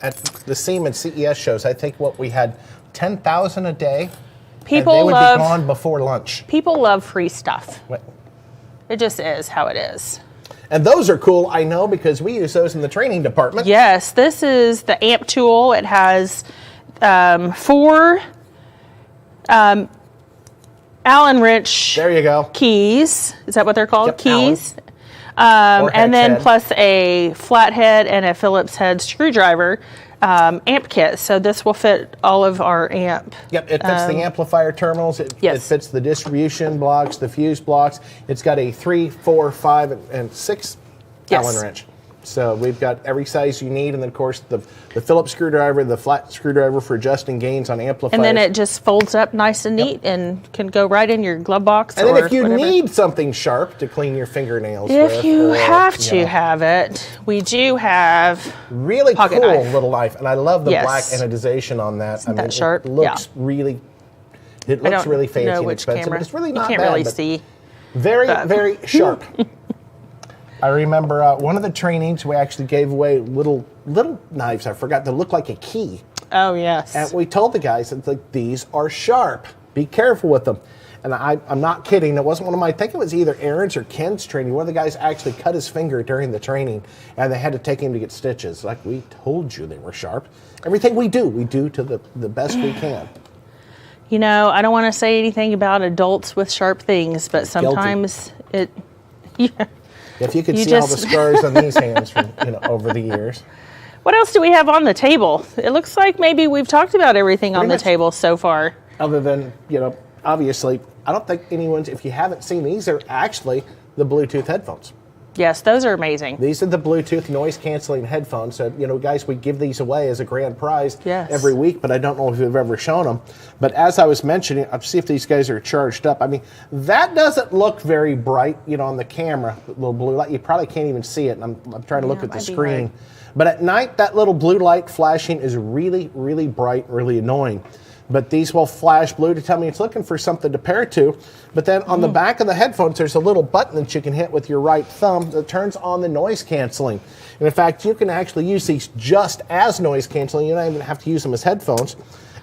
at the SEAM and CES shows, I think we had 10,000 a day. People and they would love be gone before lunch. people love free stuff. What? It just is how it is. And those are cool, I know, because we use those in the training department. Yes, this is the amp tool. It has 4 Allen wrench There you go. keys. Is that what they're called? Yep, keys. Or And hex then head. plus a flathead and a Phillips head screwdriver amp kit. So this will fit all of our amp. Yep, it fits the amplifier terminals. It yes. fits the distribution blocks, the fuse blocks. It's got a 3, 4, 5, and 6 Yes. Allen wrench. So we've got every size you need, and then of course the Phillips screwdriver, the flat screwdriver for adjusting gains on amplifiers. And then it just folds up nice and neat and can go right in your glove box. And then or if you whatever. need something sharp to clean your fingernails If with, you or, have to you know, have it, we do have really pocket cool knife. little knife, and I love the Yes. black anodization on that. Isn't that sharp? It looks Yeah. really. It I looks don't really fancy know and which expensive, camera. but it's really you not can't bad. really but see. Very, but- very sharp. I remember one of the trainings we actually gave away little knives. I forgot to look like a key, Oh yes. and we told the guys that like these are sharp. Be careful with them. And I'm not kidding. It wasn't one of my. I think it was either Aaron's or Ken's training. One of the guys actually cut his finger during the training, and they had to take him to get stitches. Like, we told you they were sharp. Everything we do to the best we can. I don't want to say anything about adults with sharp things, but sometimes it. Yeah. If you could You see all the just- scars on these hands from over the years. What else do we have on the table? It looks like maybe we've talked about everything on the much. table so far. Other than, obviously, I don't think anyone's, if you haven't seen, these are actually the Bluetooth headphones. Yes, those are amazing. These are the Bluetooth noise-canceling headphones. So, guys, we give these away as a grand prize every week, but I don't know if we've ever shown them. But as I was mentioning, I'll see if these guys are charged up. I mean, that doesn't look very bright, on the camera, little blue light. You probably can't even see it. I'm trying to look at the screen. Right. But at night, that little blue light flashing is really, really bright, really annoying. But these will flash blue to tell me it's looking for something to pair to. But then on the back of the headphones, there's a little button that you can hit with your right thumb that turns on the noise canceling. And in fact, you can actually use these just as noise canceling. You don't even have to use them as headphones.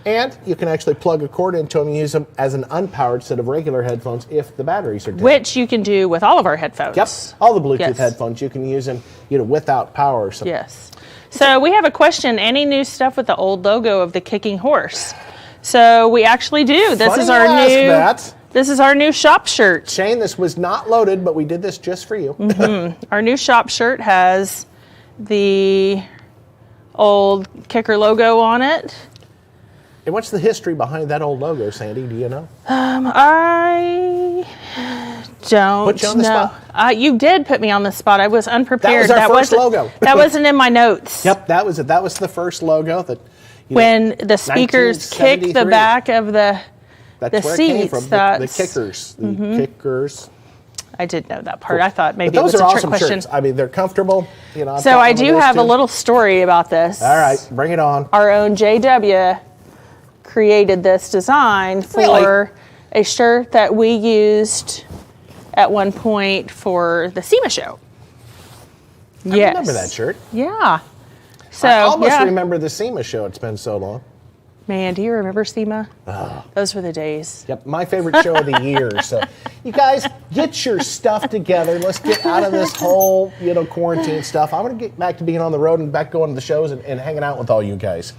And you can actually plug a cord into them and use them as an unpowered set of regular headphones if the batteries are dead. Which you can do with all of our headphones. Yep, all the Bluetooth headphones. You can use them without power. So. Yes. So we have a question. Any new stuff with the old logo of the kicking horse? So we actually do. This is our new shop shirt. Shane, this was not loaded, but we did this just for you. Our new shop shirt has the old kicker logo on it. And what's the history behind that old logo, Sandy? Do you know? I don't put you on the spot. You did put me on the spot. I was unprepared. That was our first logo. That wasn't in my notes. Yep, that was it. That was the first logo that. When the speakers kicked the back of the where seats. It came from. The kickers. The kickers. I did know that part. Cool. I thought maybe it was a trick awesome question. Shirts. I mean, they're comfortable. So I do have a little story about this. All right, bring it on. Our own JW created this design for a shirt that we used at one point for the SEMA show. I remember that shirt. Yeah. So, I almost remember the SEMA show. It's been so long. Man, do you remember SEMA? Those were the days. Yep, my favorite show of the year. So, you guys, get your stuff together. Let's get out of this whole, quarantine stuff. I'm going to get back to being on the road and back going to the shows and hanging out with all you guys.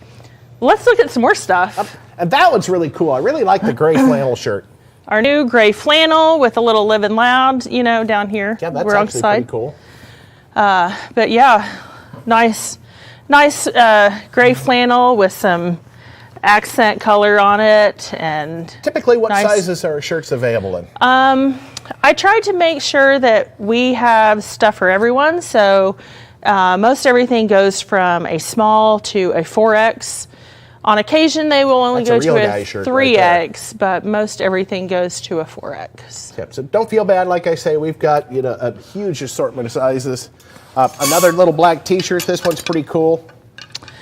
Let's look at some more stuff. And that one's really cool. I really like the gray flannel shirt. Our new gray flannel with a little Live and Loud, down here. Yeah, that's actually pretty cool. But yeah, nice gray flannel with some accent color on it. And typically, what sizes are shirts available in? I tried to make sure that we have stuff for everyone. So most everything goes from a small to a 4X. On occasion, they will only go to a 3X, but most everything goes to a 4X. Yep. So don't feel bad. Like I say, we've got a huge assortment of sizes. Another little black T-shirt. This one's pretty cool.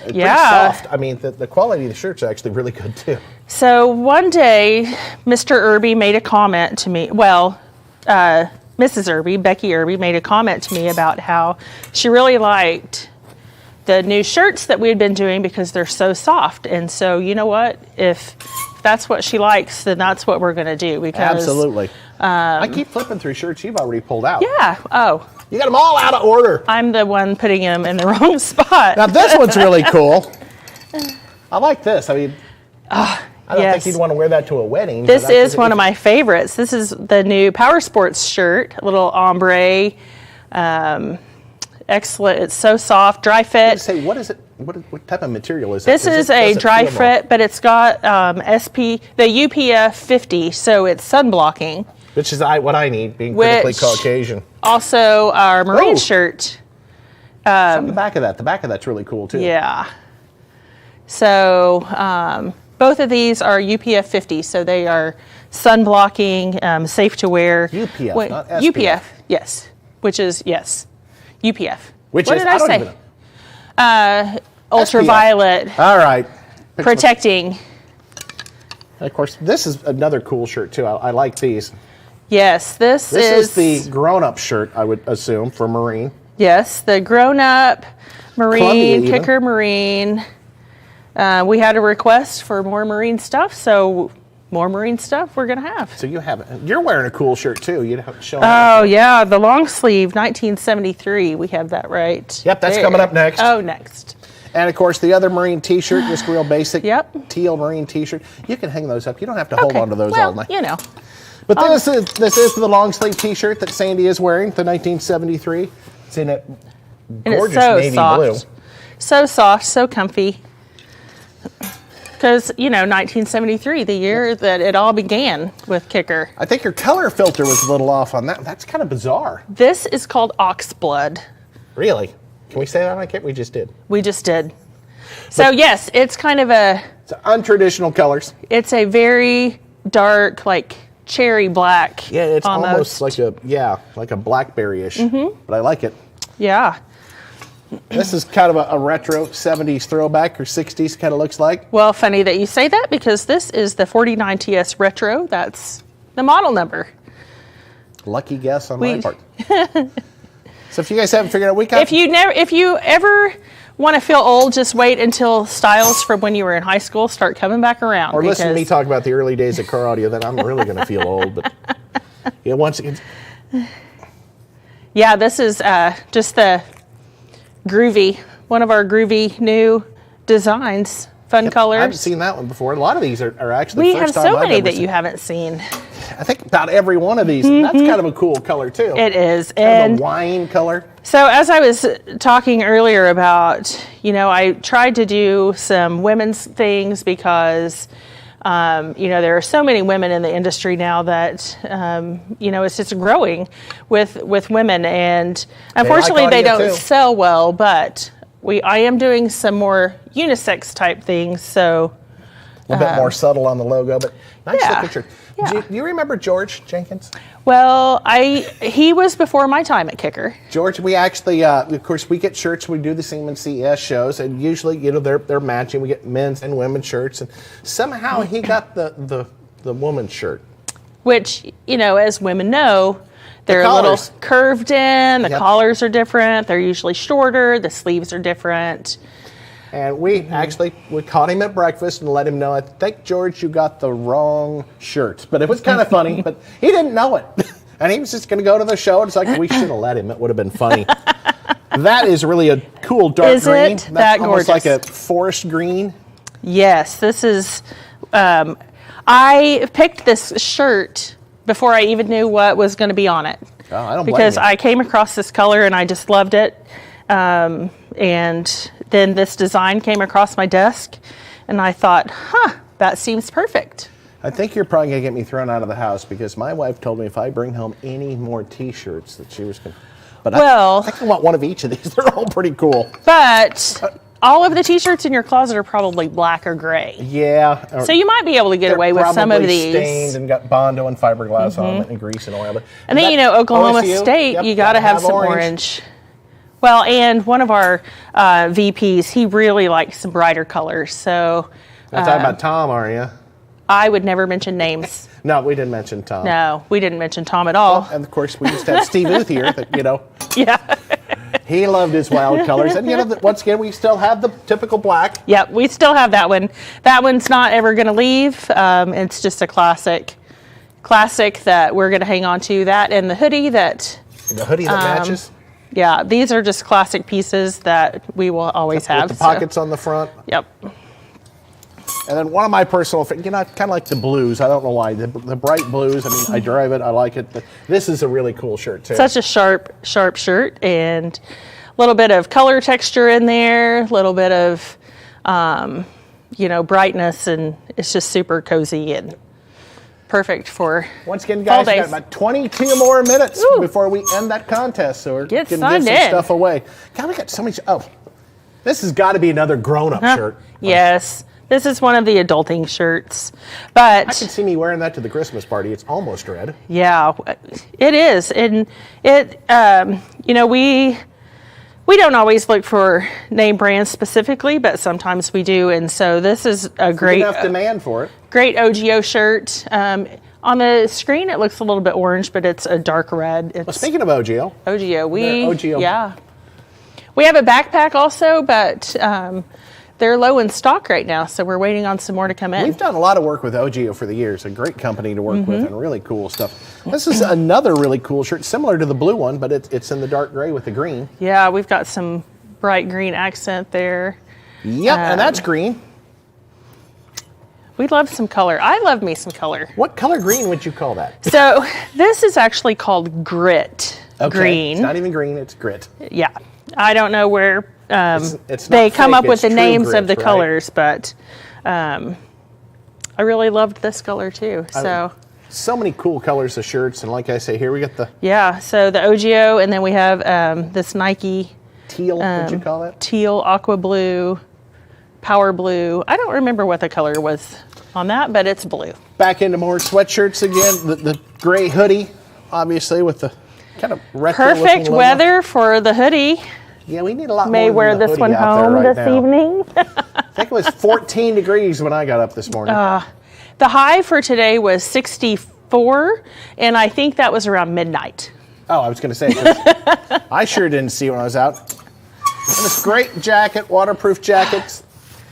Pretty soft. I mean, the quality of the shirt's actually really good too. So one day, Mr. Irby made a comment to me. Well, Mrs. Irby, Becky Irby, made a comment to me about how she really liked the new shirts that we had been doing because they're so soft. And so, you know what? If that's what she likes, then that's what we're going to do. Because absolutely. I keep flipping through shirts you've already pulled out. Yeah. Oh. You got them all out of order. I'm the one putting them in the wrong spot. Now, this one's really cool. I like this. I mean, I don't think you'd want to wear that to a wedding. This is one of my favorites. This is the new Power Sports shirt, a little ombre. Excellent. It's so soft, dry fit. Say, what is it? What type of material is it? This is a dry fit, but it's got the UPF 50, so it's sun blocking. Which is what I need, being critically Caucasian. Also, our Marine shirt. On the back of that. The back of that's really cool, too. Yeah. So, both of these are UPF 50, so they are sun blocking, safe to wear. UPF, not SPF. UPF, yes. Which is, yes. UPF. What did I say? Even know. Ultraviolet. SPF. All right. Protecting. And of course, this is another cool shirt, too. I like these. Yes, this is the grown-up shirt, I would assume, for Marine. Yes, the grown-up Marine, kicker Marine. We had a request for more Marine stuff, so more Marine stuff we're going to have. So you have it. You're wearing a cool shirt, too. You show yeah, the long sleeve, 1973. We have that right. Yep, that's coming up next. Oh, next. And, of course, the other Marine T-shirt, just real basic teal Marine T-shirt. You can hang those up. You don't have to hold on to those all night. You know. But this is the long sleeve T-shirt that Sandy is wearing, the 1973. It's in a gorgeous navy blue. So soft, so comfy. because, 1973, the year that it all began with Kicker. I think your color filter was a little off on that. That's kind of bizarre. This is called ox blood. Really? Can we say that on Kicker? We just did. We just did. So, yes, it's kind of It's untraditional colors. It's a very dark, like cherry black. Yeah, it's almost like a blackberry-ish, but I like it. Yeah. This is kind of a retro 70s throwback or 60s kind of looks like. Well, funny that you say that because this is the 49 TS Retro. That's the model number. Lucky guess on my part. So if you guys haven't figured out, we got... If you ever want to feel old, just wait until styles from when you were in high school start coming back around. Or listen to me talk about the early days of car audio, then I'm really going to feel old. But yeah, once again... Yeah, this is just the groovy, one of our groovy new designs, fun colors. I haven't seen that one before. A lot of these are actually we have so many that you haven't seen. I think about every one of these. That's kind of a cool color too. It is. Kind of a wine color. So as I was talking earlier about, I tried to do some women's things because, there are so many women in the industry now that, it's just growing with women. And unfortunately, they don't sell well, but I am doing some more unisex type things. So a little bit more subtle on the logo, but nice looking shirt. Yeah. Do you remember George Jenkins? Well, he was before my time at Kicker. George, we actually, of course, we get shirts. We do the Seaman CES shows, and usually, they're matching. We get men's and women's shirts, and somehow he got the woman's shirt. Which, as women know, they're a little curved in. The collars are different. They're usually shorter. The sleeves are different. And we caught him at breakfast and let him know, I think, George, you got the wrong shirt. But it was kind of funny, but he didn't know it. And he was just going to go to the show, and it's like, we should have let him. It would have been funny. That is really a cool dark green. Is it? That's almost gorgeous. like a forest green. Yes, this is... I picked this shirt before I even knew what was going to be on it. Oh, I don't blame because you. I came across this color, and I just loved it. And then this design came across my desk, and I thought, that seems perfect. I think you're probably going to get me thrown out of the house because my wife told me if I bring home any more T-shirts that she was going to... But I think I want one of each of these. They're all pretty cool. But all of the T-shirts in your closet are probably black or gray. Yeah. So you might be able to get away with some of these. Stained and got Bondo and fiberglass on it and grease and oil. And then, Oklahoma State, you got to have some orange. Well, and one of our VPs, he really likes some brighter colors. So you're talking about Tom, are you? I would never mention names. No, we didn't mention Tom. No, we didn't mention Tom at all. Well, and of course, we just had Steve Uth here. That, Yeah. He loved his wild colors. And, once again, we still have the typical black. Yep, we still have that one. That one's not ever going to leave. It's just a classic that we're going to hang on to. That and the hoodie that... The hoodie that matches? Yeah, these are just classic pieces that we will always have. With the pockets on the front. Yep. And then one of my personal, I kind of like the blues. I don't know why. The bright blues, I drive it. I like it. But this is a really cool shirt, too. Such a sharp shirt. And a little bit of color texture in there. A little bit of, brightness. And it's just super cozy and perfect for once again, guys, we got about 22 more minutes before we end that contest. So we're going to give some stuff away. God, we got so many. Oh, this has got to be another grown-up shirt. Yes. This is one of the adulting shirts. But I can see me wearing that to the Christmas party. It's almost red. Yeah, it is. And it, we don't always look for name brands specifically, but sometimes we do. And so this is a great enough demand for it. Great OGO shirt. On the screen, it looks a little bit orange, but it's a dark red. Well, speaking of OGO. OGO. Yeah. We have a backpack also, but they're low in stock right now, so we're waiting on some more to come in. We've done a lot of work with OGO for the years. A great company to work with and really cool stuff. This is another really cool shirt, similar to the blue one, but it's in the dark gray with the green. Yeah, we've got some bright green accent there. Yep, and that's green. We love some color. I love me some color. What color green would you call that? So this is actually called grit green. It's not even green, it's grit. Yeah. I don't know where It's they not come fake, up with it's the true names of grit, the right? colors, but I really loved this color too. So So many cool colors of shirts, and like I say, here we get the yeah, so the OGO, and then we have this Nike teal, what'd you call that? teal, aqua blue, power blue. I don't remember what the color was on that, but it's blue. Back into more sweatshirts again. The gray hoodie, obviously, with the kind of retro Perfect logo. weather for the hoodie. Yeah, we need a lot May more wear than the this hoodie one out there home right this now. evening. I think it was 14 degrees when I got up this morning. The high for today was 64, and I think that was around midnight. Oh, I was going to say, 'cause I sure didn't see it when I was out. And this great jacket, waterproof jackets,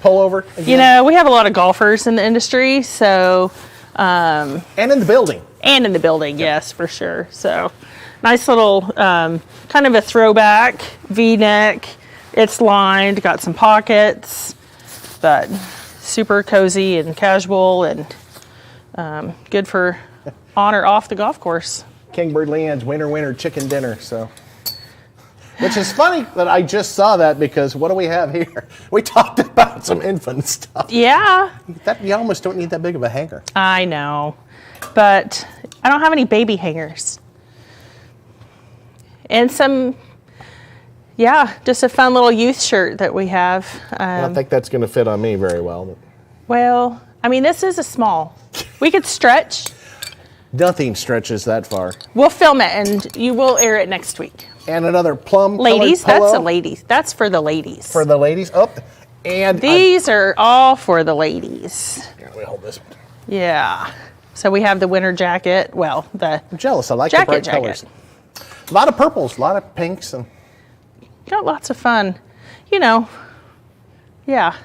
pullover. Again. You know, we have a lot of golfers in the industry, so And in the building. and in the building, yes, for sure. So nice little kind of a throwback V-neck. It's lined, got some pockets, but super cozy and casual and good for on or off the golf course. Kingbird Leanne's winter chicken dinner. So, which is funny that I just saw that because what do we have here? We talked about some infant stuff. Yeah, That you almost don't need that big of a hanger. I know, but I don't have any baby hangers. And some, yeah, just a fun little youth shirt that we have. I don't think that's going to fit on me very well. But Well, I mean, this is a small. We could stretch. nothing stretches that far. We'll film it, and you will air it next week. And another plum Ladies, colored that's polo a ladies. That's for the ladies. for the ladies. Oh, and These are all for the ladies. here, let me hold this one. Yeah. So we have the winter jacket. Well, the I'm jealous. I like Jacket, the bright jacket. colors. A lot of purples, a lot of pinks, and got lots of fun. You know. Yeah.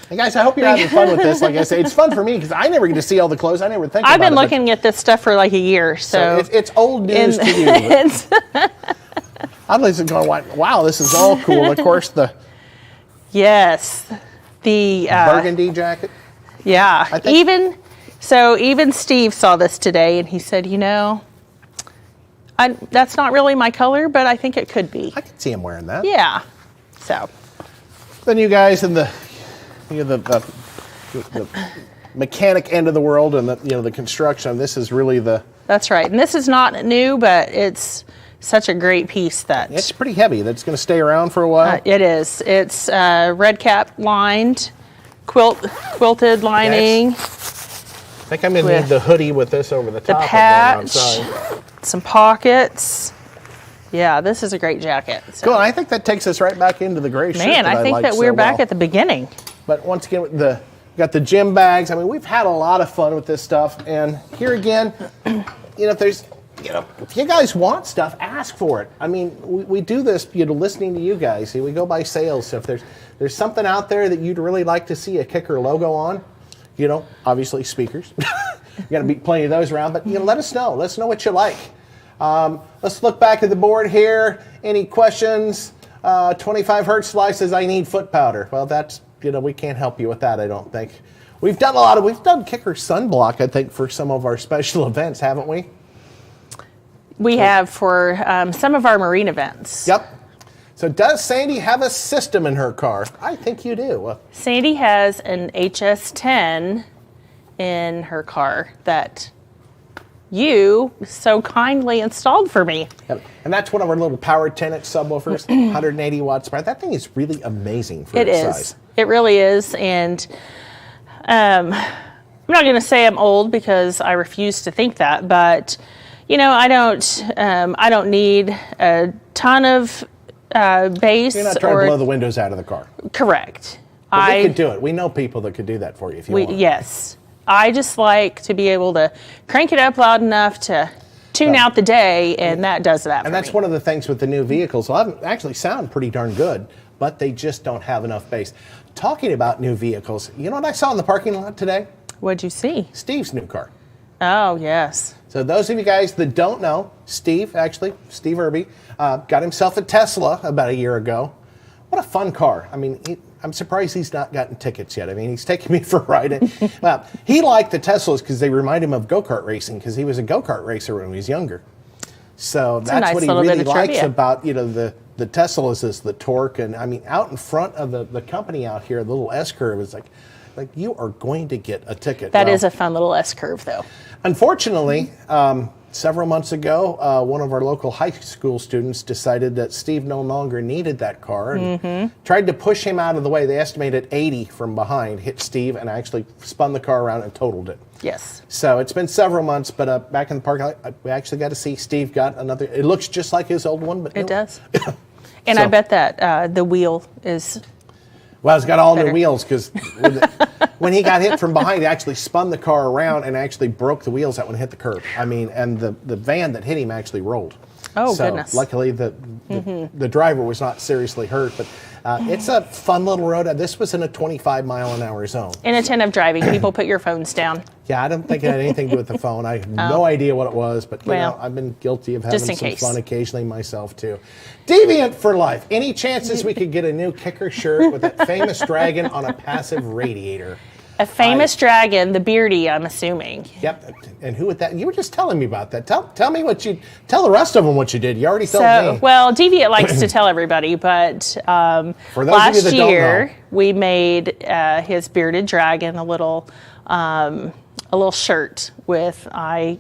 hey guys, I hope you're having fun with this. Like I say, it's fun for me because I never get to see all the clothes. I never think I've about been it, but- looking at this stuff for like a year, so it's old news to you. but it's, I'm listening going, wow, this is all cool. Of course, the yes, the burgundy jacket. yeah. I think- Even Steve saw this today, and he said, you know, that's not really my color, but I think it could be. I can see him wearing that. Yeah. So Then you guys in the mechanic end of the world and the construction. This is really that's right. And this is not new, but it's such a great piece that it's pretty heavy. That's going to stay around for a while. it is. It's red cap lined, quilted lining, I think I'm going to with need the hoodie with this over the the top. patch, Of going outside. some pockets. Yeah, this is a great jacket. So. Cool. I think that takes us right back into the gray shirt. Man, I think like that we're so back well. at the beginning. But once again, we got the gym bags. I mean, we've had a lot of fun with this stuff. And here again, if you guys want stuff, ask for it. I mean, we do this, listening to you guys. We go by sales. So if there's something out there that you'd really like to see a Kicker logo on, obviously speakers. You got to be plenty of those around. But let us know. Let us know what you like. Let's look back at the board here. Any questions? 25 Hertz Slice says, I need foot powder. Well, that's, we can't help you with that, I don't think. We've done Kicker sunblock, I think, for some of our special events, haven't we? We have for some of our marine events. Yep. So does Sandy have a system in her car? I think you do. Sandy has an HS10 in her car that you so kindly installed for me. Yep. And that's one of our little power tenant subwoofers, 180 watts. That thing is really amazing for its size. It really is. And I'm not going to say I'm old because I refuse to think that, but I don't need a ton of bass. You're not trying to blow the windows out of the car. Correct. But we could do it. We know people that could do that for you if you want. Yes. I just like to be able to crank it up loud enough to tune out the day, and that does that And for that's me. one of the things with the new vehicles. A lot of them actually sound pretty darn good, but they just don't have enough bass. Talking about new vehicles, you know what I saw in the parking lot today? What'd you see? Steve's new car. Oh, yes. So those of you guys that don't know, Steve Irby, got himself a Tesla about a year ago. What a fun car. I mean, I'm surprised he's not gotten tickets yet. I mean, he's taking me for a ride. He liked the Teslas because they remind him of go-kart racing because he was a go-kart racer when he was younger. So that's nice what he little bit really of likes trivia. about, the the Teslas is the torque, and I mean, out in front of the company out here, the little S curve is like you are going to get a ticket. That is a fun little S curve, though. Unfortunately, several months ago, one of our local high school students decided that Steve no longer needed that car and tried to push him out of the way. They estimated 80 from behind, hit Steve, and actually spun the car around and totaled it. Yes. So it's been several months, but back in the parking lot, we actually got to see Steve got another. It looks just like his old one, but it does. And I bet that the wheel is. Well, it's got all better. new wheels because when he got hit from behind, he actually spun the car around and actually broke the wheels out when it hit the curb. I mean, and the van that hit him actually rolled. Oh, so goodness. Luckily, the driver was not seriously hurt, but it's a fun little road. This was in a 25-mile-an-hour zone. Inattentive driving. People, put your phones down. Yeah, I don't think it had anything to do with the phone. I have no idea what it was, but you know, I've been guilty of having just in some case. fun occasionally myself too. Deviant for life. Any chances we could get a new kicker shirt with that famous dragon on a passive radiator? A famous dragon, the Beardy, I'm assuming. Yep. And who would that? You were just telling me about that. Tell me what you tell the rest of them what you did. You already told me. Well, Deviant likes to tell everybody, but For those of you last that don't year know. we made his bearded dragon a little shirt with. I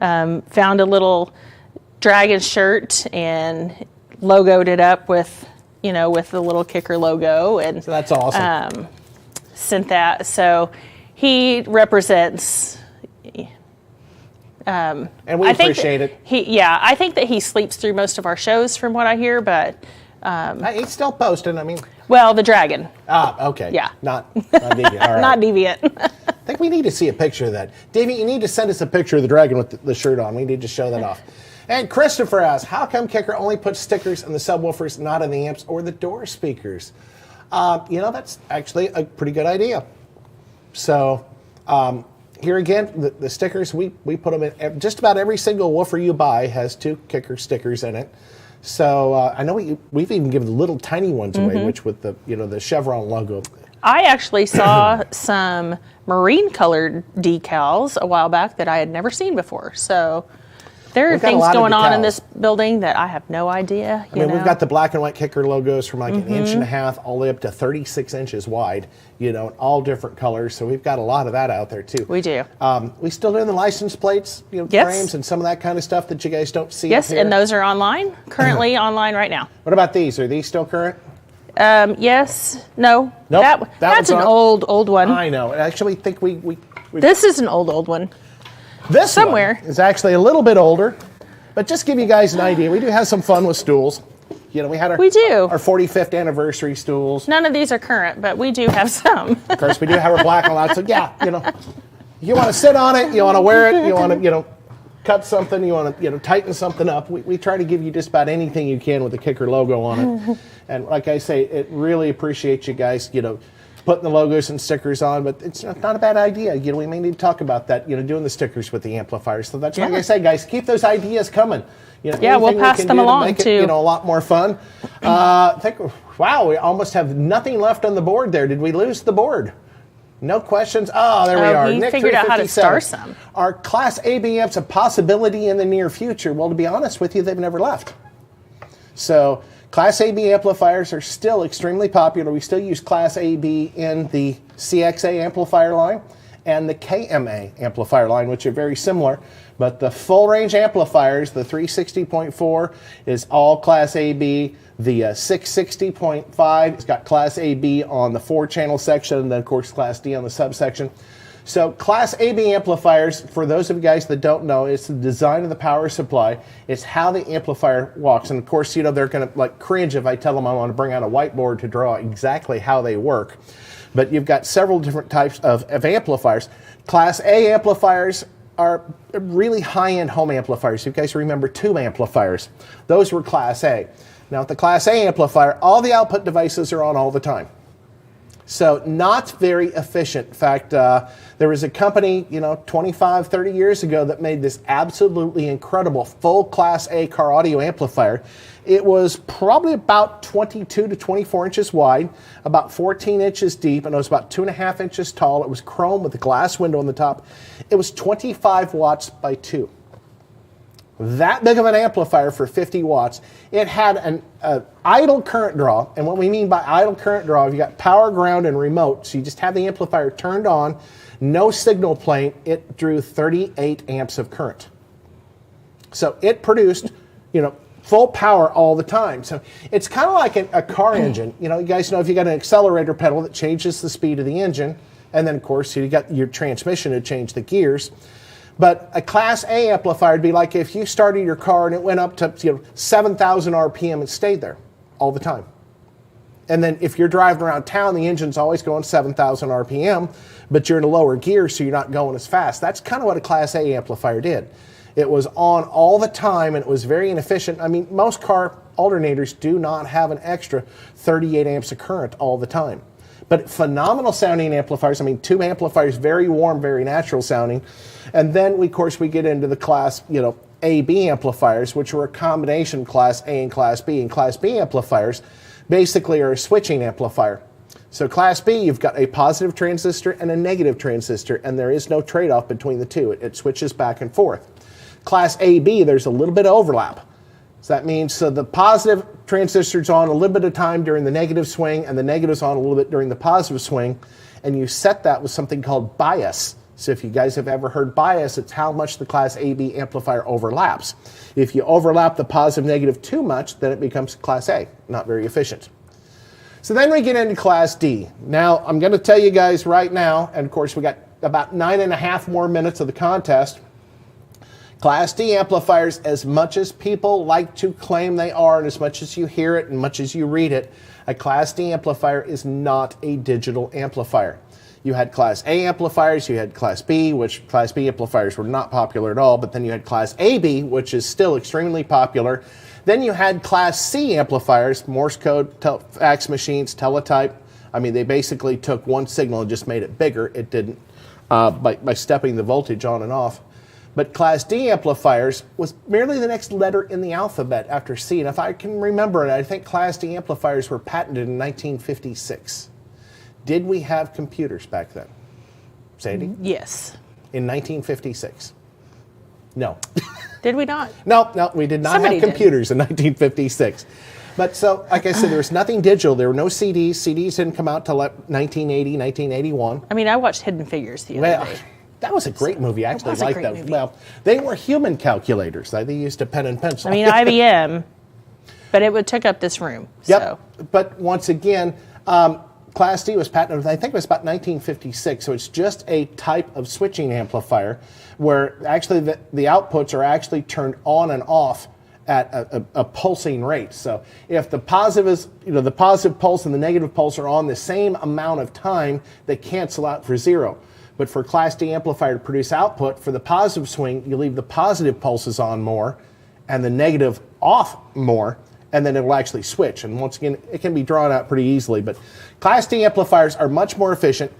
found a little dragon shirt and logoed it up with the little kicker logo, and So that's awesome. sent that. So he represents. And we appreciate it. I think that he sleeps through most of our shows, from what I hear. But He's still posting. I mean, well, the dragon, okay. Yeah. Not Deviant. All right. not Deviant. I think we need to see a picture of that. Davey, you need to send us a picture of the dragon with the shirt on. We need to show that off. And Christopher asks, how come Kicker only puts stickers in the subwoofers, not in the amps or the door speakers? That's actually a pretty good idea. So here again, the stickers, we put them in. Just about every single woofer you buy has 2 Kicker stickers in it. So I know we've even given the little tiny ones away, which with the Chevron logo. I actually saw some marine colored decals a while back that I had never seen before. So there are We've got a things lot of going on in decals. this building that I have no idea. I mean, we've got the black and white Kicker logos from like an inch and a half all the way up to 36 inches wide, in all different colors. So we've got a lot of that out there too. We do. We still doing the license plates, Yes. frames and some of that kind of stuff that you guys don't see. Yes, up here. and those are online, currently online right now. What about these? Are these still current? Yes, no. Nope, that That's one's an on. old one. I know. I actually think we This is an old one. this somewhere. one is actually a little bit older, but just give you guys an idea. We do have some fun with stools. We had our 45th anniversary stools. None of these are current, but we do have some. Of course, we do have our black and white. So yeah, you want to sit on it, you want to wear it, you want to cut something, you want to tighten something up. We try to give you just about anything you can with the Kicker logo on it. And like I say, it really appreciates you guys, putting the logos and stickers on, but it's not a bad idea. We may need to talk about that, doing the stickers with the amplifiers. So that's like I say, guys, keep those ideas coming. We'll anything pass we can them do to along make it, too. a lot more fun. Wow, we almost have nothing left on the board there. Did we lose the board? No questions. Oh, there we are. He Nick figured out how to 357. star some. Are Class AB amps a possibility in the near future? Well, to be honest with you, they've never left. So Class AB amplifiers are still extremely popular. We still use Class AB in the CXA amplifier line and the KMA amplifier line, which are very similar. But the full range amplifiers, the 360.4 is all Class AB. The 660.5 has got Class AB on the 4-channel section, and then of course Class D on the subsection. So Class AB amplifiers, for those of you guys that don't know, it's the design of the power supply. It's how the amplifier walks. And of course, they're going to cringe if I tell them I want to bring out a whiteboard to draw exactly how they work. But you've got several different types of amplifiers. Class A amplifiers are really high-end home amplifiers. You guys remember tube amplifiers. Those were Class A. Now with the Class A amplifier, all the output devices are on all the time. So not very efficient. In fact, there was a company, 25, 30 years ago that made this absolutely incredible full Class A car audio amplifier. It was probably about 22 to 24 inches wide, about 14 inches deep, and it was about 2.5 inches tall. It was chrome with a glass window on the top. It was 25 watts by 2. That big of an amplifier for 50 watts. It had an idle current draw, and what we mean by idle current draw, you got power, ground, and remote, so you just have the amplifier turned on, no signal playing, it drew 38 amps of current. So it produced, full power all the time. So it's kind of like a car engine. You guys know if you got an accelerator pedal that changes the speed of the engine, and then of course you got your transmission to change the gears. But a Class A amplifier would be like if you started your car and it went up to 7,000 RPM and stayed there all the time. And then if you're driving around town, the engine's always going 7,000 RPM, but you're in a lower gear, so you're not going as fast. That's kind of what a Class A amplifier did. It was on all the time, and it was very inefficient. I mean, most car alternators do not have an extra 38 amps of current all the time. But phenomenal sounding amplifiers. I mean, tube amplifiers, very warm, very natural sounding. And then, of course, we get into the Class, AB amplifiers, which were a combination of Class A and Class B. And Class B amplifiers basically are a switching amplifier. So Class B, you've got a positive transistor and a negative transistor, and there is no trade-off between the two. It switches back and forth. Class AB, there's a little bit of overlap. So that means the positive transistor's on a little bit of time during the negative swing, and the negative's on a little bit during the positive swing, and you set that with something called bias. So if you guys have ever heard bias, it's how much the Class AB amplifier overlaps. If you overlap the positive negative too much, then it becomes Class A, not very efficient. So then we get into Class D. Now, I'm going to tell you guys right now, and of course we got about 9.5 more minutes of the contest. Class D amplifiers, as much as people like to claim they are, and as much as you hear it and much as you read it, a Class D amplifier is not a digital amplifier. You had Class A amplifiers, you had Class B, which Class B amplifiers were not popular at all, but then you had Class AB, which is still extremely popular. Then you had Class C amplifiers, Morse code, fax machines, teletype. I mean, they basically took one signal and just made it bigger. It didn't, by stepping the voltage on and off. But Class D amplifiers was merely the next letter in the alphabet after C. And if I can remember it, I think Class D amplifiers were patented in 1956. Did we have computers back then? Sandy? Yes. In 1956? No. Did we not? No, we did not have computers in 1956. But so, like I said, there was nothing digital. There were no CDs. CDs didn't come out till 1980, 1981. I mean, I watched Hidden Figures the other day. That was a great movie. I actually liked that. Movie. Well, they were human calculators. They used a pen and pencil. I mean, IBM, but it took up this room. Yep. So. But once again, Class D was patented, I think it was about 1956, so it's just a type of switching amplifier where actually the outputs are actually turned on and off at a pulsing rate. So if the positive is, the positive pulse and the negative pulse are on the same amount of time, they cancel out for zero. But for Class D amplifier to produce output, for the positive swing, you leave the positive pulses on more and the negative off more, and then it will actually switch. And once again, it can be drawn out pretty easily. But Class D amplifiers are much more efficient.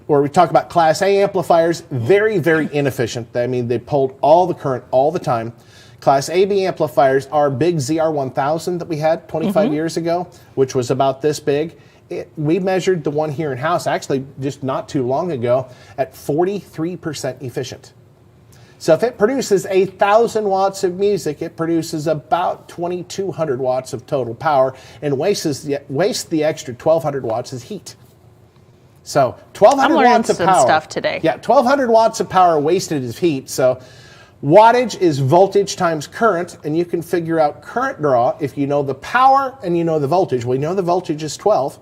Or we talk about Class A amplifiers, very, very inefficient. I mean, they pulled all the current all the time. Class AB amplifiers, our big ZR1000 that we had 25 years ago, which was about this big, we measured the one here in-house, actually just not too long ago, at 43% efficient. So if it produces 1,000 watts of music, it produces about 2,200 watts of total power and wastes the extra 1,200 watts as heat. So 1,200 watts of power. I'm learning some stuff today. Yeah, 1,200 watts of power wasted as heat. So wattage is voltage times current, and you can figure out current draw if you know the power and you know the voltage. We know the voltage is 12.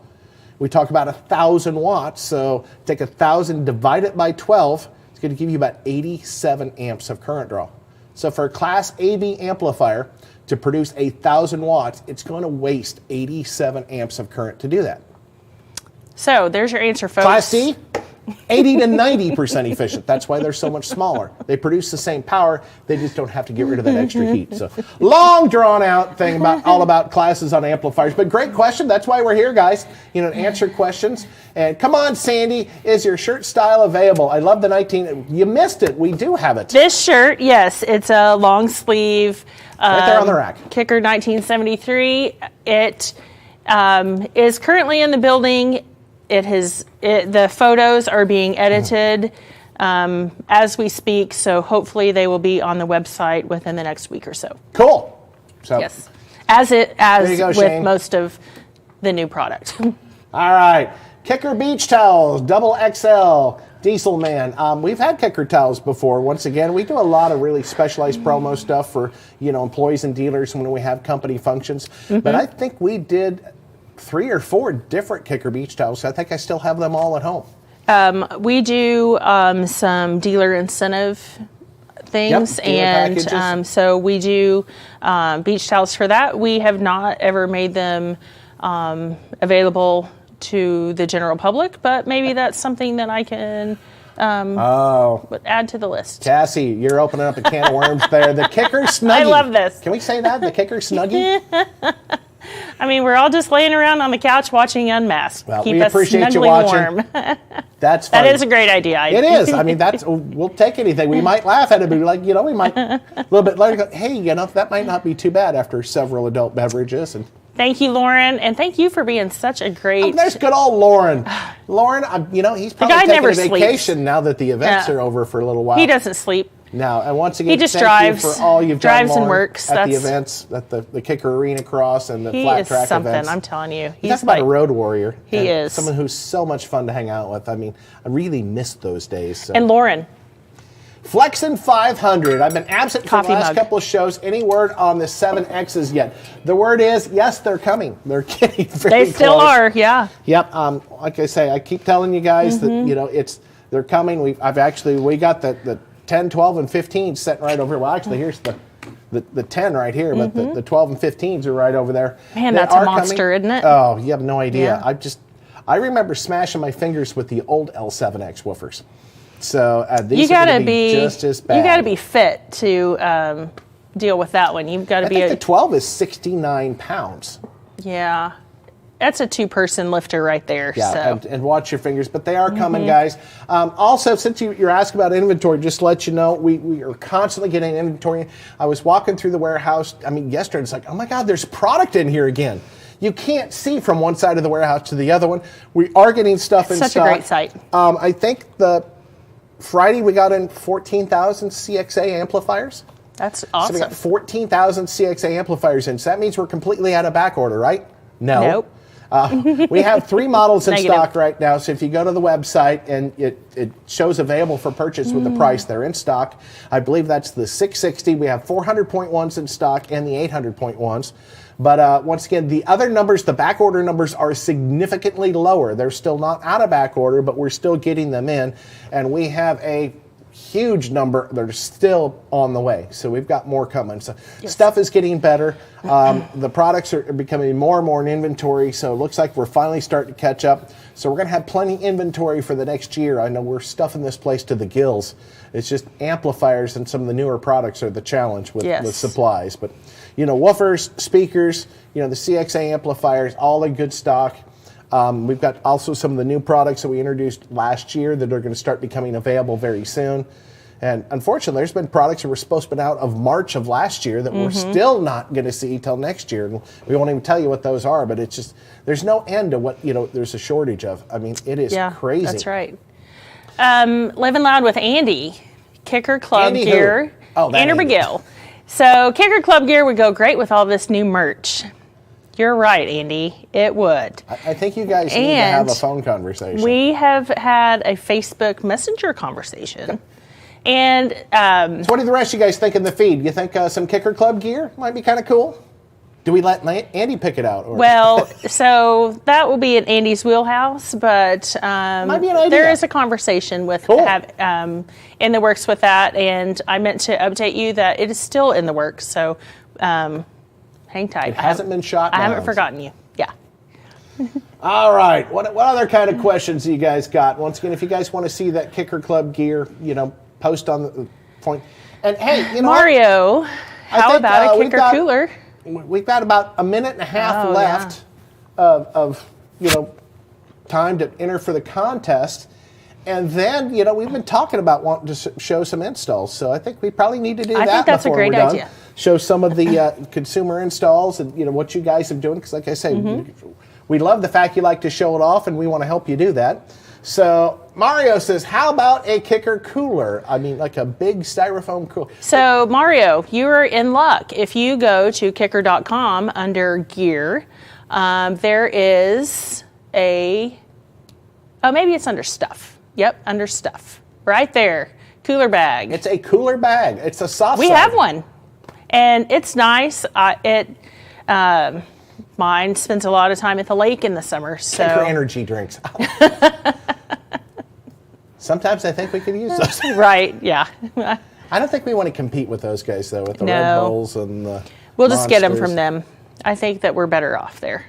We talk about 1,000 watts, so take 1,000, divide it by 12, it's going to give you about 87 amps of current draw. So for a Class AB amplifier to produce 1,000 watts, it's going to waste 87 amps of current to do that. So there's your answer, folks. Class C, 80 to 90% efficient. That's why they're so much smaller. They produce the same power. They just don't have to get rid of that extra heat. So long drawn out thing all about classes on amplifiers. But great question. That's why we're here, guys. Answer questions. And come on, Sandy, is your shirt style available? I love the you missed it. We do have it. This shirt, yes, it's a long sleeve. Right there on the rack. Kicker 1973. It is currently in the building. The photos are being edited. as we speak. So hopefully they will be on the website within the next week or so. Cool. So Yes, as you go, with Shane. most of the new product. All right. Kicker beach towels, double XL, Diesel Man. We've had Kicker towels before. Once again, we do a lot of really specialized promo stuff for, employees and dealers when we have company functions. But I think we did 3 or 4 different Kicker beach towels. I think I still have them all at home. We do some dealer incentive things, Yep, dealer and packages. so we do beach towels for that. We have not ever made them available to the general public, but maybe that's something that I can add to the list. Cassie, you're opening up a can of worms there. The Kicker Snuggie. I love this. Can we say that? The Kicker Snuggie? I mean, we're all just laying around on the couch watching Unmasked. Well, Keep we us appreciate you snugly watching. warm. That's fun. That is a great idea. It is. I mean, we'll take anything. We might laugh at it, but we might a little bit later go, hey, that might not be too bad after several adult beverages. And Thank you, Lauren, and thank you for being such a great. there's good old Lauren. Lauren, he's probably guy taking never a vacation sleeps. now that the events Yeah. are over for a little while. He doesn't sleep. Now, and once again, He just thank drives- you for all you've drives done, and Lauren, works. at the That's- events, at the Kicker Arena Cross and the He flat is track something. events. I'm telling you. He's He's about like a road warrior. He and is. someone who's so much fun to hang out with. I mean, I really missed those days. So. and Lauren. Flexin 500. I've been absent for Coffee the last mug. couple of shows. Any word on the 7Xs yet? The word is, yes, they're coming. They're getting very They still close. are. Yeah. Yep. Like I say, I keep telling you guys that they're coming. We got the 10, 12, and 15 sitting right over here. Well, actually, here's the 10 right here, but the 12 and 15s are right over there. Man, They that's a are monster, isn't it? Oh, you have no idea. Yeah. I remember smashing my fingers with the old L7X woofers. So these You are gotta going to be be just as bad. You got to be fit to deal with that one. You've got to I be think the 12 is 69 pounds. yeah. That's a 2-person lifter right there. Yeah, So and watch your fingers. But they are coming, guys. Also, since you're asking about inventory, just to let you know, we are constantly getting inventory. I was walking through the warehouse, yesterday, it's like, oh my God, there's product in here again. You can't see from one side of the warehouse to the other one. We are getting stuff in such stock. a great site. I think the Friday we got in 14,000 CXA amplifiers. That's So awesome. we got 14,000 CXA amplifiers in. So that means we're completely out of back order, right? No. Nope. We have 3 models in Negative. stock right now. So if you go to the website and it shows available for purchase with the price, they're in stock. I believe that's the 660. We have 400.1s in stock and the 800.1s. But once again, the other numbers, the back order numbers are significantly lower. They're still not out of back order, but we're still getting them in. And we have a huge number that are still on the way. So we've got more coming. So stuff is getting better. The products are becoming more and more in inventory. So it looks like we're finally starting to catch up. So we're going to have plenty inventory for the next year. I know we're stuffing this place to the gills. It's just amplifiers and some of the newer products are the challenge with supplies. But, woofers, speakers, the CXA amplifiers, all in good stock. We've got also some of the new products that we introduced last year that are going to start becoming available very soon. And unfortunately, there's been products that were supposed to be out of March of last year that we're still not going to see till next year. And we won't even tell you what those are, but it's just, there's no end to what, there's a shortage of. I mean, it is crazy. That's right. Living Loud with Andy, Kicker Club Andy who? gear. Oh, that Andrew Andy. McGill. So Kicker Club gear would go great with all this new merch. You're right, Andy. It would. I think you guys need to have a phone conversation. We have had a Facebook Messenger conversation. And So what do the rest of you guys think in the feed? You think some Kicker Club gear might be kind of cool? Do we let Andy pick it out? Or? well, so that will be in Andy's wheelhouse, but Might be an idea. there is a conversation with Cool. in the works with that, and I meant to update you that it is still in the works. So hang tight. It hasn't been shot I down. haven't forgotten you. Yeah. All right. What other kind of questions do you guys got? Once again, if you guys want to see that Kicker Club gear, post on the point. And hey, Mario, how think, about a we've Kicker got- cooler? We've got about a minute and a half Oh, left of time to enter for the contest. And then, we've been talking about wanting to show some installs. So I think we probably need to do I that think that's a before great we're done. idea. Show some of the consumer installs and, what you guys are doing. Because like I say, we love the fact you like to show it off and we want to help you do that. So Mario says, how about a kicker cooler? I mean, like a big styrofoam cooler. So Mario, you are in luck. If you go to kicker.com under gear, there is maybe it's under stuff. Yep, under stuff. Right there. Cooler bag. It's a cooler bag. It's a soft We side. have one. And it's nice. Mine spends a lot of time at the lake in the summer. So Kicker energy drinks. Sometimes I think we could use those. Right, yeah. I don't think we want to compete with those guys, though, with the No. Red Bulls and the We'll just get them Monsters. from them. I think that we're better off there.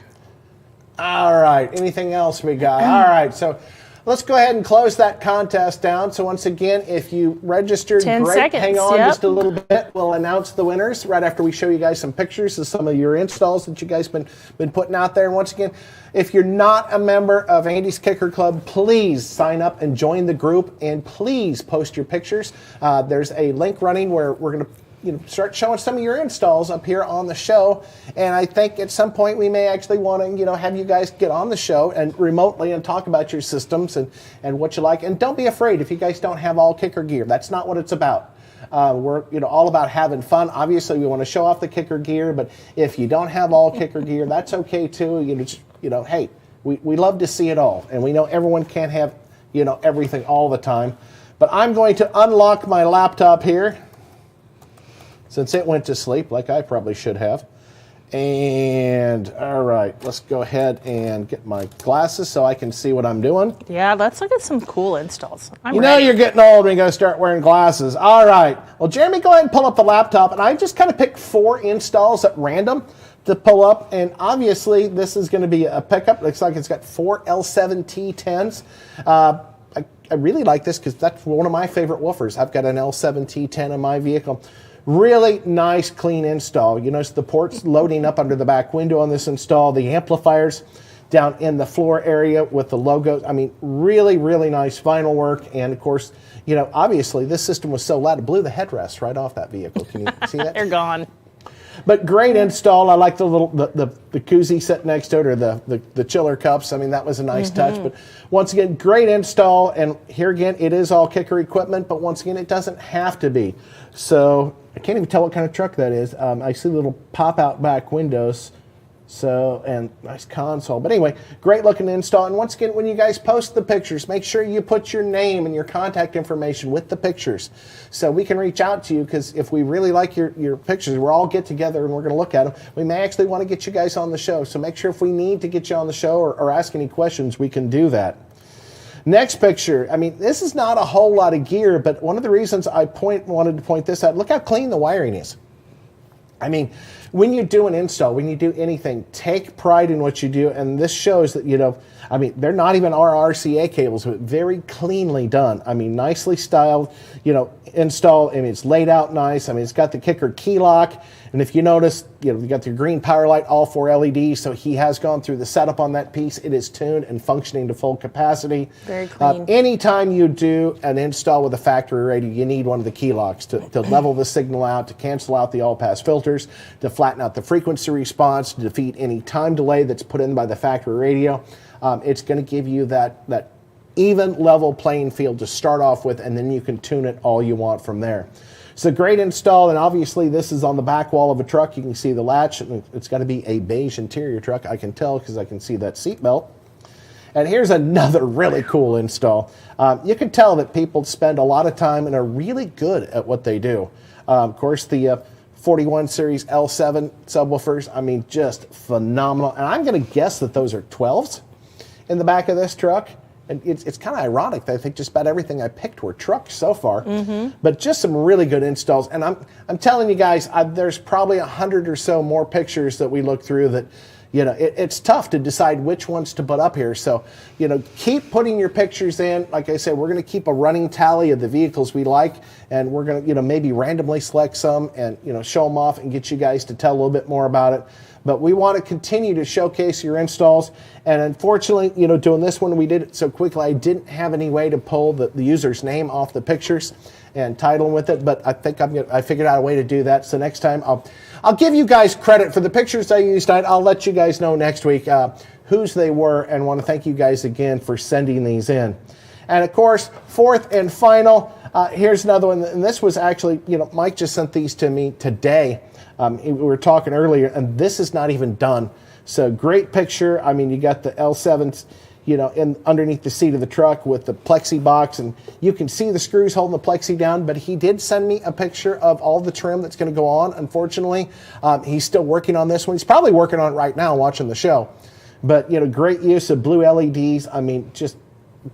All right. Anything else we got? All right. So let's go ahead and close that contest down. So once again, if you registered, 10 great. seconds, Hang on yep. just a little bit. We'll announce the winners right after we show you guys some pictures of some of your installs that you guys been putting out there. And once again, if you're not a member of Andy's Kicker Club, please sign up and join the group, and please post your pictures. There's a link running where we're going to start showing some of your installs up here on the show. And I think at some point we may actually want to, have you guys get on the show and remotely and talk about your systems and what you like. And don't be afraid if you guys don't have all kicker gear. That's not what it's about. We're all about having fun. Obviously, we want to show off the kicker gear, but if you don't have all kicker gear, that's okay too. Hey, we love to see it all, and we know everyone can't have everything all the time. But I'm going to unlock my laptop here, since it went to sleep like I probably should have. And all right, let's go ahead and get my glasses so I can see what I'm doing. Yeah, let's look at some cool installs. I'm You know ready. you're getting old when you gotta start wearing glasses. All right. Well, Jeremy, go ahead and pull up the laptop. And I just kind of picked 4 installs at random to pull up. And obviously, this is going to be a pickup. Looks like it's got 4 L7T10s. I really like this because that's one of my favorite woofers. I've got an L7T10 in my vehicle. Really nice, clean install. You notice the ports loading up under the back window on this install. The amplifiers down in the floor area with the logos. I mean, really, really nice vinyl work. And of course, obviously this system was so loud it blew the headrest right off that vehicle. Can you see that? They're gone. But great install. I like the little the koozie set next to it, or the chiller cups. I mean, that was a nice touch. But once again, great install. And here again, it is all kicker equipment. But once again, it doesn't have to be. So I can't even tell what kind of truck that is. I see little pop-out back windows. So, and nice console. But anyway, great looking install. And once again, when you guys post the pictures, make sure you put your name and your contact information with the pictures so we can reach out to you, because if we really like your pictures, we'll all get together and we're going to look at them. We may actually want to get you guys on the show. So make sure if we need to get you on the show or ask any questions, we can do that. Next picture. I mean, this is not a whole lot of gear, but one of the reasons I wanted to point this out, look how clean the wiring is. I mean, when you do an install, when you do anything, take pride in what you do. And this shows that, they're not even our RCA cables, but very cleanly done. I mean, nicely styled, install. I mean, it's laid out nice. I mean, it's got the kicker key lock. And if you notice, you got your green power light, all 4 LEDs. So he has gone through the setup on that piece. It is tuned and functioning to full capacity. Very clean. Anytime you do an install with a factory radio, you need one of the key locks to level the signal out, to cancel out the all-pass filters, to flatten out the frequency response, to defeat any time delay that's put in by the factory radio. It's going to give you that even level playing field to start off with, and then you can tune it all you want from there. It's a great install, and obviously this is on the back wall of a truck. You can see the latch. It's got to be a beige interior truck. I can tell because I can see that seat belt. And here's another really cool install. You can tell that people spend a lot of time and are really good at what they do. Of course, the 41 series L7 subwoofers, I mean, just phenomenal. And I'm going to guess that those are 12s in the back of this truck. And it's kind of ironic that I think just about everything I picked were trucks so far. But just some really good installs. And I'm telling you guys, there's probably 100 or so more pictures that we look through that, it's tough to decide which ones to put up here. So, keep putting your pictures in. Like I said, we're going to keep a running tally of the vehicles we like. And we're going to, maybe randomly select some and, show them off and get you guys to tell a little bit more about it. But we want to continue to showcase your installs. And unfortunately, doing this one, we did it so quickly, I didn't have any way to pull the user's name off the pictures and title them with it. But I think I figured out a way to do that. So next time, I'll give you guys credit for the pictures I used tonight. I'll let you guys know next week whose they were, and want to thank you guys again for sending these in. And of course, fourth and final, here's another one. And this was actually, Mike just sent these to me today. We were talking earlier, and this is not even done. So great picture. I mean, you got the L7s, underneath the seat of the truck with the plexi box, and you can see the screws holding the plexi down. But he did send me a picture of all the trim that's going to go on. Unfortunately, he's still working on this one. He's probably working on it right now, watching the show. But great use of blue LEDs. I mean, just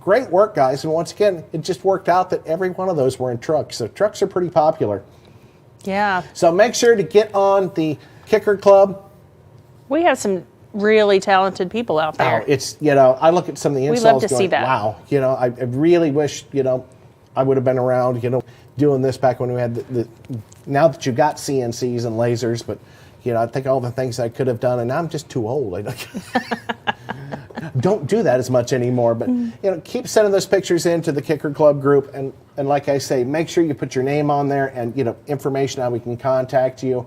great work, guys. And once again, it just worked out that every one of those were in trucks. So trucks are pretty popular. Yeah. So make sure to get on the Kicker Club. We have some really talented people out there. Oh, it's, I look at some of the installs. We love to going, see that. Wow. I really wish, I would have been around, doing this back when we had the now that you've got CNCs and lasers, but, I think all the things I could have done, and now I'm just too old. Don't do that as much anymore, but keep sending those pictures into the Kicker Club group, and like I say, make sure you put your name on there and information how we can contact you.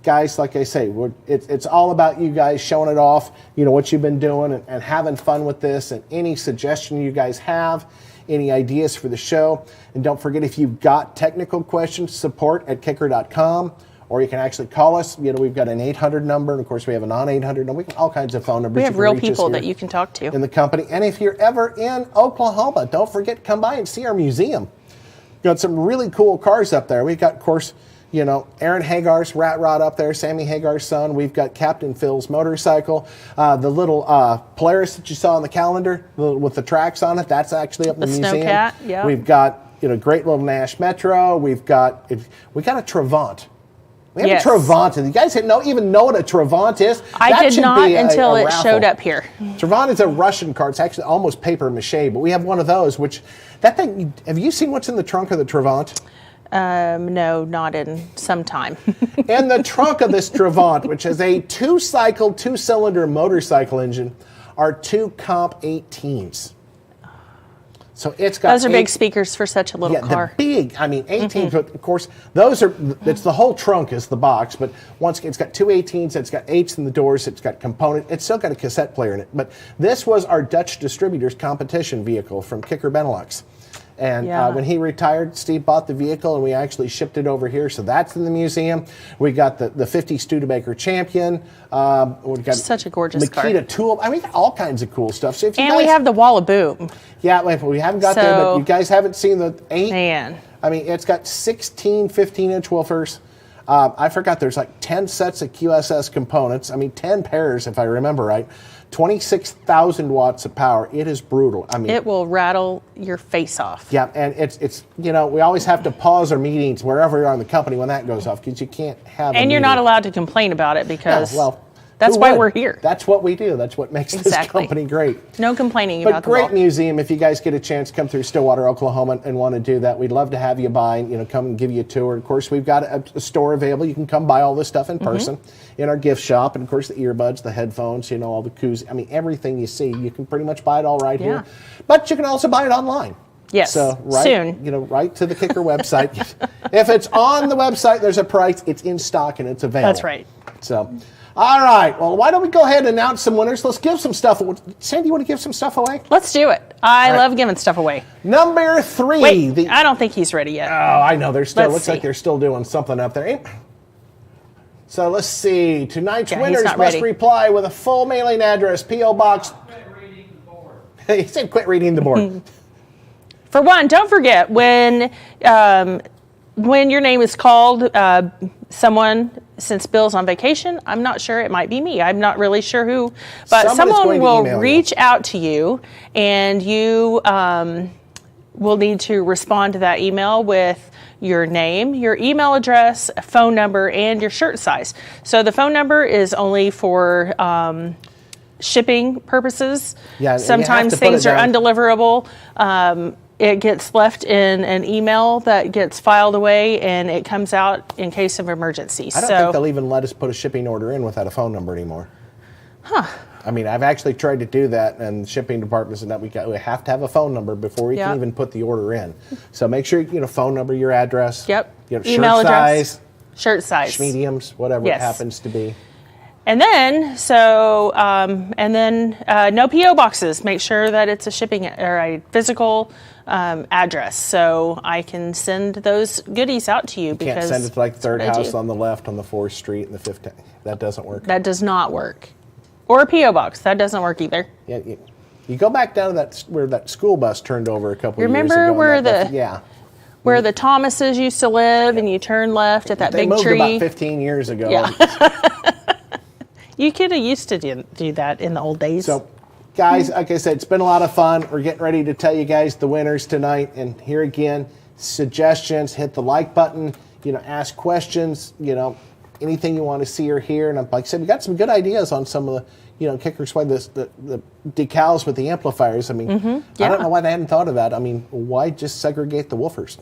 Guys, like I say, it's all about you guys showing it off, what you've been doing and having fun with this, and any suggestion you guys have, any ideas for the show. And don't forget, if you've got technical questions, support@kicker.com. Or you can actually call us. We've got an 800 number, and of course we have a non-800 number. We have all kinds of phone numbers. We have real people that you can talk to in the company. And if you're ever in Oklahoma, don't forget to come by and see our museum. Got some really cool cars up there. We've got, of course, Aaron Hagar's Rat Rod up there, Sammy Hagar's son. We've got Captain Phil's motorcycle. The little Polaris that you saw on the calendar with the tracks on it, that's actually up in the museum. Snowcat, yeah. We've got great little Nash Metro. We got a Trabant. We have a Trabant. You guys didn't even know what a Trabant is? I did not until it showed up here. Trabant is a Russian car. It's actually almost paper mache, but we have one of those, that thing, have you seen what's in the trunk of the Trabant? No, not in some time. In the trunk of this Trabant, which is a two-cylinder motorcycle engine, are two Comp 18s. So it's got those are big speakers for such a little car. They're big. I mean, 18s, but of course, it's the whole trunk is the box, but once it's got two 18s, it's got 8s in the doors, it's got it's still got a cassette player in it. But this was our Dutch distributor's competition vehicle from Kicker Benelux. And when he retired, Steve bought the vehicle, and we actually shipped it over here. So that's in the museum. We got the 50 Studebaker Champion. We've got such a gorgeous car. Makita Tool. I mean, got all kinds of cool stuff. So if you we have the Wall of Boom. Yeah, we haven't got there, but you guys haven't seen the 8. Man. I mean, it's got 16 15-inch woofers. I forgot there's like 10 sets of QSS components. I mean, 10 pairs, if I remember right. 26,000 watts of power. It is brutal. I mean, it will rattle your face off. Yeah, and it's we always have to pause our meetings wherever you're on the company when that goes off, because you can't have. And you're not allowed to complain about it because that's who why would? we're here. That's what we do. That's what makes this company great. No complaining but about the great museum. If you guys get a chance to come through Stillwater, Oklahoma, and want to do that, we'd love to have you by and come and give you a tour. Of course, we've got a store available. You can come buy all this stuff in person in our gift shop, and of course the earbuds, the headphones, all the koozies. I mean, everything you see, you can pretty much buy it all right here. But you can also buy it online. Yes, so soon. Right to the Kicker website. If it's on the website, there's a price. It's in stock and it's available. That's right. So. All right. Well, why don't we go ahead and announce some winners? Let's give some stuff. Sandy, you want to give some stuff away? Let's do it. I love giving stuff away. Number 3. Wait, I don't think he's ready yet. Oh, I know. Looks like they're still doing something up there. So let's see. Tonight's winners must reply with a full mailing address, P.O. Box. Quit reading the board. He said quit reading the board. For one, don't forget when your name is called, someone, since Bill's on vacation, I'm not sure, it might be me. I'm not really sure who, but someone will reach out to you, and you will need to respond to that email with your name, your email address, a phone number, and your shirt size. So the phone number is only for shipping purposes. Yeah, sometimes things are undeliverable. it gets left in an email that gets filed away, and it comes out in case of emergency. I don't think they'll even let us put a shipping order in without a phone number anymore. Huh. I mean, I've actually tried to do that, and shipping departments and that we have to have a phone number before we can even put the order in. So make sure, phone number, your address. Yep. Email shirt address. Size. Shirt size. Mediums, whatever it happens to be. And then, no P.O. boxes. Make sure that it's a shipping or a physical address, so I can send those goodies out to you. Can't send it to like third house on the left on the 4th Street and the 15th. That doesn't work. That does not work. Or a P.O. box. That doesn't work either. Yeah, you go back down to where that school bus turned over a couple years ago. Remember where where the Thomases used to live, and you turn left at that big tree? They moved about 15 years ago. Yeah. You could have used to do that in the old days. So, guys, like I said, it's been a lot of fun. We're getting ready to tell you guys the winners tonight. And here again, suggestions, hit the like button, ask questions, anything you want to see or hear. And like I said, we got some good ideas on some of the, kickers, why the decals with the amplifiers. I mean, I don't know why they hadn't thought of that. I mean, why just segregate the woofers?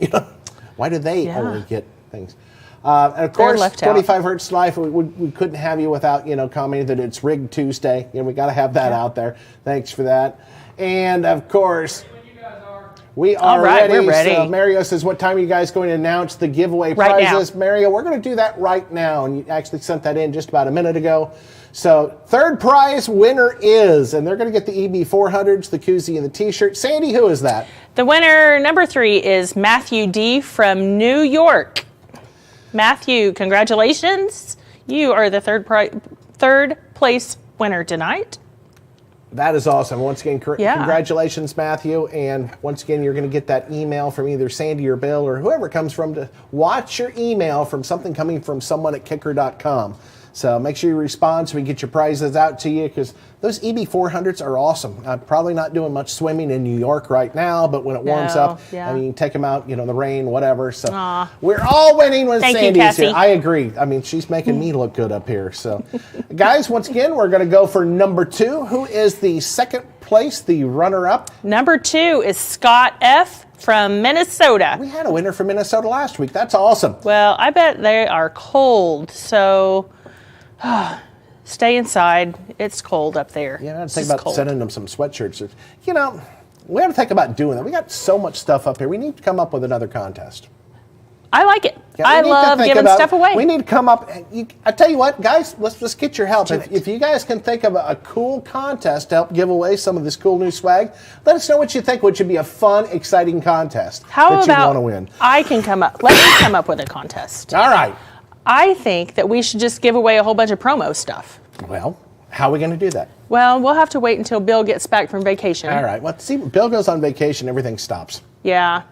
Why do they only get things? And of course, 25 Hertz Life, we couldn't have you without, commenting that it's Rig Tuesday. We got to have that out there. Thanks for that. And of course, we are ready. We're ready. So Mario says, what time are you guys going to announce the giveaway prizes? Mario, we're going to do that right now. And you actually sent that in just about a minute ago. So third prize winner is, and they're going to get the EB400s, the koozie, and the t-shirt. Sandy, who is that? The winner, number 3, is Matthew D. from New York. Matthew, congratulations. You are the third place winner tonight. That is awesome. Once again, congratulations, Matthew. And once again, you're going to get that email from either Sandy or Bill or whoever it comes from to watch your email from something coming from someone at kicker.com. So make sure you respond so we can get your prizes out to you, because those EB400s are awesome. I'm probably not doing much swimming in New York right now, but when it warms up, I mean, take them out, in the rain, whatever. So we're all winning when Sandy's here. I agree. I mean, she's making me look good up here. So, guys, once again, we're going to go for number 2. Who is the second place, the runner-up? Number 2 is Scott F. from Minnesota. We had a winner from Minnesota last week. That's awesome. Well, I bet they are cold, so stay inside. It's cold up there. Yeah, I think about sending them some sweatshirts. We have to think about doing that. We got so much stuff up here. We need to come up with another contest. I like it. I love giving stuff away. We need to come up. I tell you what, guys, let's just get your help. If you guys can think of a cool contest to help give away some of this cool new swag, let us know what you think. What should be a fun, exciting contest that you want to win? I can come up. Let me come up with a contest. All right. I think that we should just give away a whole bunch of promo stuff. Well, how are we going to do that? Well, we'll have to wait until Bill gets back from vacation. All right. Well, see, Bill goes on vacation, everything stops. Yeah.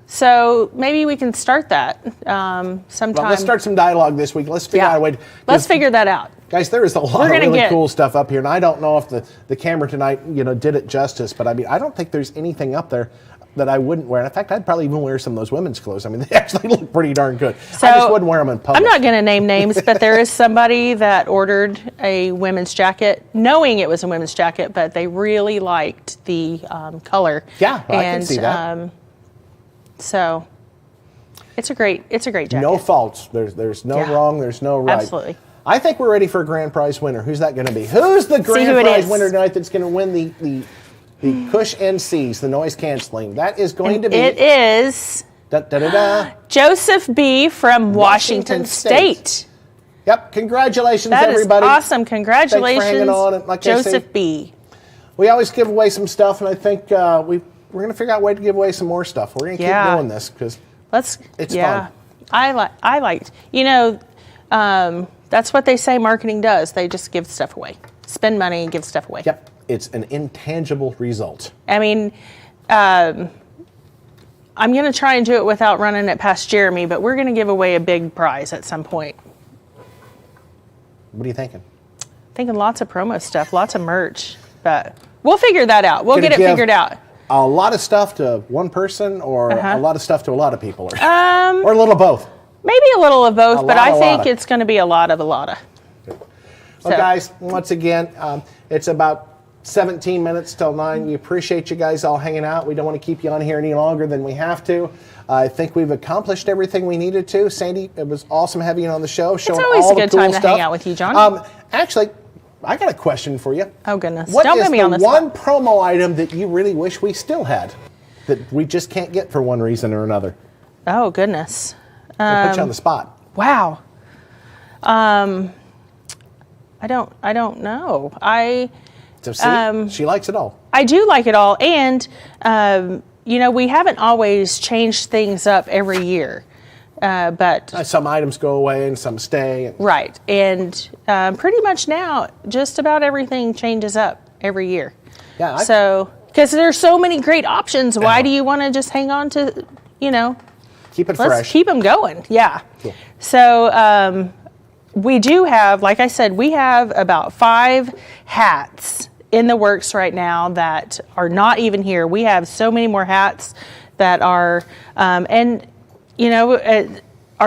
So maybe we can start that sometime. Well, let's start some dialogue this week. Let's figure out a way. Let's figure that out. Guys, there is a lot of really cool stuff up here, and I don't know if the camera tonight, did it justice, but I mean, I don't think there's anything up there that I wouldn't wear. In fact, I'd probably even wear some of those women's clothes. I mean, they actually look pretty darn good. So, I just wouldn't wear them in public. I'm not going to name names, but there is somebody that ordered a women's jacket, knowing it was a women's jacket, but they really liked the color. Yeah, I can see that. So it's a great jacket. No faults. There's no wrong. There's no right. Absolutely. I think we're ready for a grand prize winner. Who's that going to be? Who's the grand prize winner tonight that's going to win the Cush NCs, the noise canceling? That is going to be. It is Joseph B. from Washington State. Yep. Congratulations, that everybody. That is awesome. Congratulations, thanks for hanging on. And like Joseph B. We always give away some stuff, and I think we're going to figure out a way to give away some more stuff. We're going to keep doing this because it's fun. I liked. That's what they say marketing does. They just give stuff away. Spend money and give stuff away. Yep. It's an intangible result. I mean, I'm going to try and do it without running it past Jeremy, but we're going to give away a big prize at some point. What are you thinking? Thinking lots of promo stuff, lots of merch, but we'll figure that out. We'll get it figured out. A lot of stuff to one person, or a lot of stuff to a lot of people, or a little of both. Maybe a little of both, but I think it's going to be a lot of. Well, guys, once again, it's about 17 minutes till 9. We appreciate you guys all hanging out. We don't want to keep you on here any longer than we have to. I think we've accomplished everything we needed to. Sandy, it was awesome having you on the show. It's always a good time to hang out with you, John. Actually, I got a question for you. Oh, goodness. What Don't is put me on the the one spot. promo item that you really wish we still had that we just can't get for one reason or another? Oh, goodness. I'll put you on the spot. Wow. I don't know. So see, she likes it all. I do like it all, and we haven't always changed things up every year, but Some items go away and some stay. right, and pretty much now, just about everything changes up every year. Yeah. So, because there's so many great options, why do you want to just hang on to, keep it let's fresh. keep them going. Yeah. Cool. So we do have, like I said, we have about 5 hats in the works right now that are not even here. We have so many more hats that are, our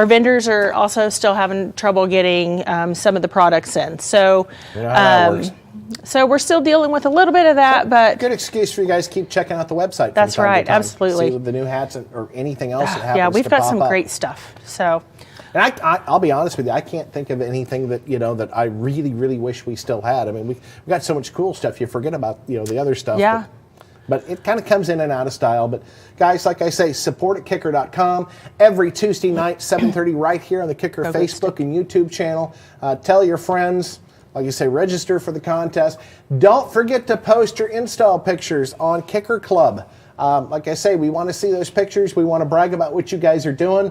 vendors are also still having trouble getting some of the products in. So, You know how that works. so we're still dealing with a little bit of that, but Good excuse for you guys to keep checking out the website. From That's time to right, time. absolutely. See the new hats or anything else that happens. yeah, we've to got pop some up. great stuff. So. And I'll be honest with you, I can't think of anything that that I really, really wish we still had. I mean, we've got so much cool stuff. You forget about the other stuff. Yeah. But it kind of comes in and out of style. But guys, like I say, support at kicker.com every Tuesday night, 7:30, right here on the Kicker good Facebook and YouTube channel. Tell your friends. Like you say, register for the contest. Don't forget to post your install pictures on Kicker Club. Like I say, we want to see those pictures. We want to brag about what you guys are doing.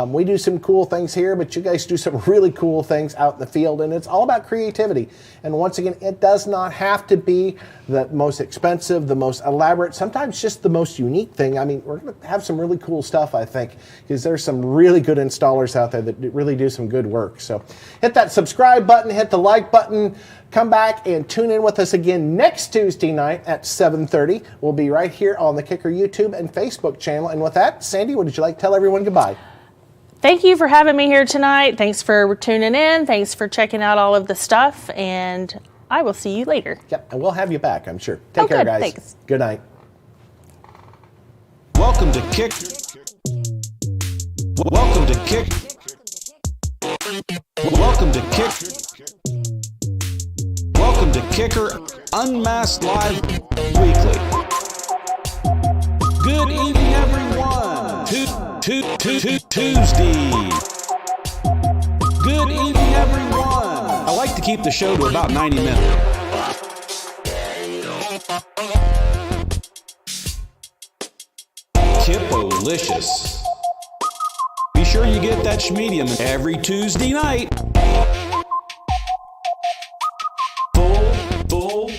We do some cool things here, but you guys do some really cool things out in the field, and it's all about creativity. And once again, it does not have to be the most expensive, the most elaborate, sometimes just the most unique thing. I mean, we're going to have some really cool stuff, I think, because there's some really good installers out there that really do some good work. So hit that subscribe button, hit the like button. Come back and tune in with us again next Tuesday night at 7:30. We'll be right here on the Kicker YouTube and Facebook channel. And with that, Sandy, would you like to tell everyone goodbye? Thank you for having me here tonight. Thanks for tuning in. Thanks for checking out all of the stuff. And I will see you later. Yep, and we'll have you back, I'm sure. Take care, good. guys. Thanks. Good night. Welcome to Kick. Welcome to Kick. Welcome to Kick. Welcome to Kicker Unmasked Live Weekly. Good evening, everyone. Tuesday. Good evening, everyone. I like to keep the show to about 90 minutes. Kippo-licious. Be sure you get that schmedium every Tuesday night. Full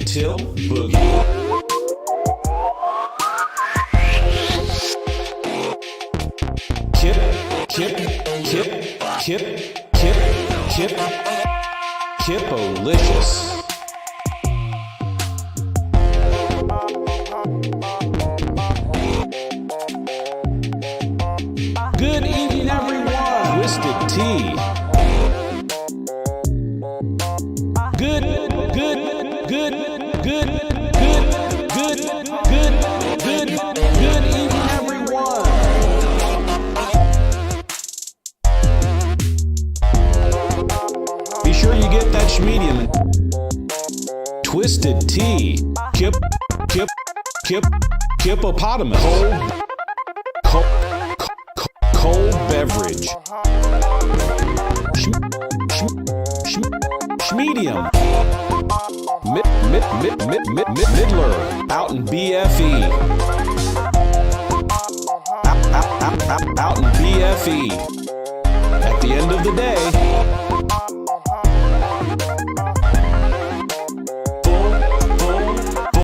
tilt boogie. Kippo-licious. Good evening, everyone. Twisted Tea. Good evening, everyone. Be sure you get that schmedium. Twisted Tea. Hippopotamus. Cold beverage. Schmedium. Midler. Out in BFE. Out in BFE. At the end of the day,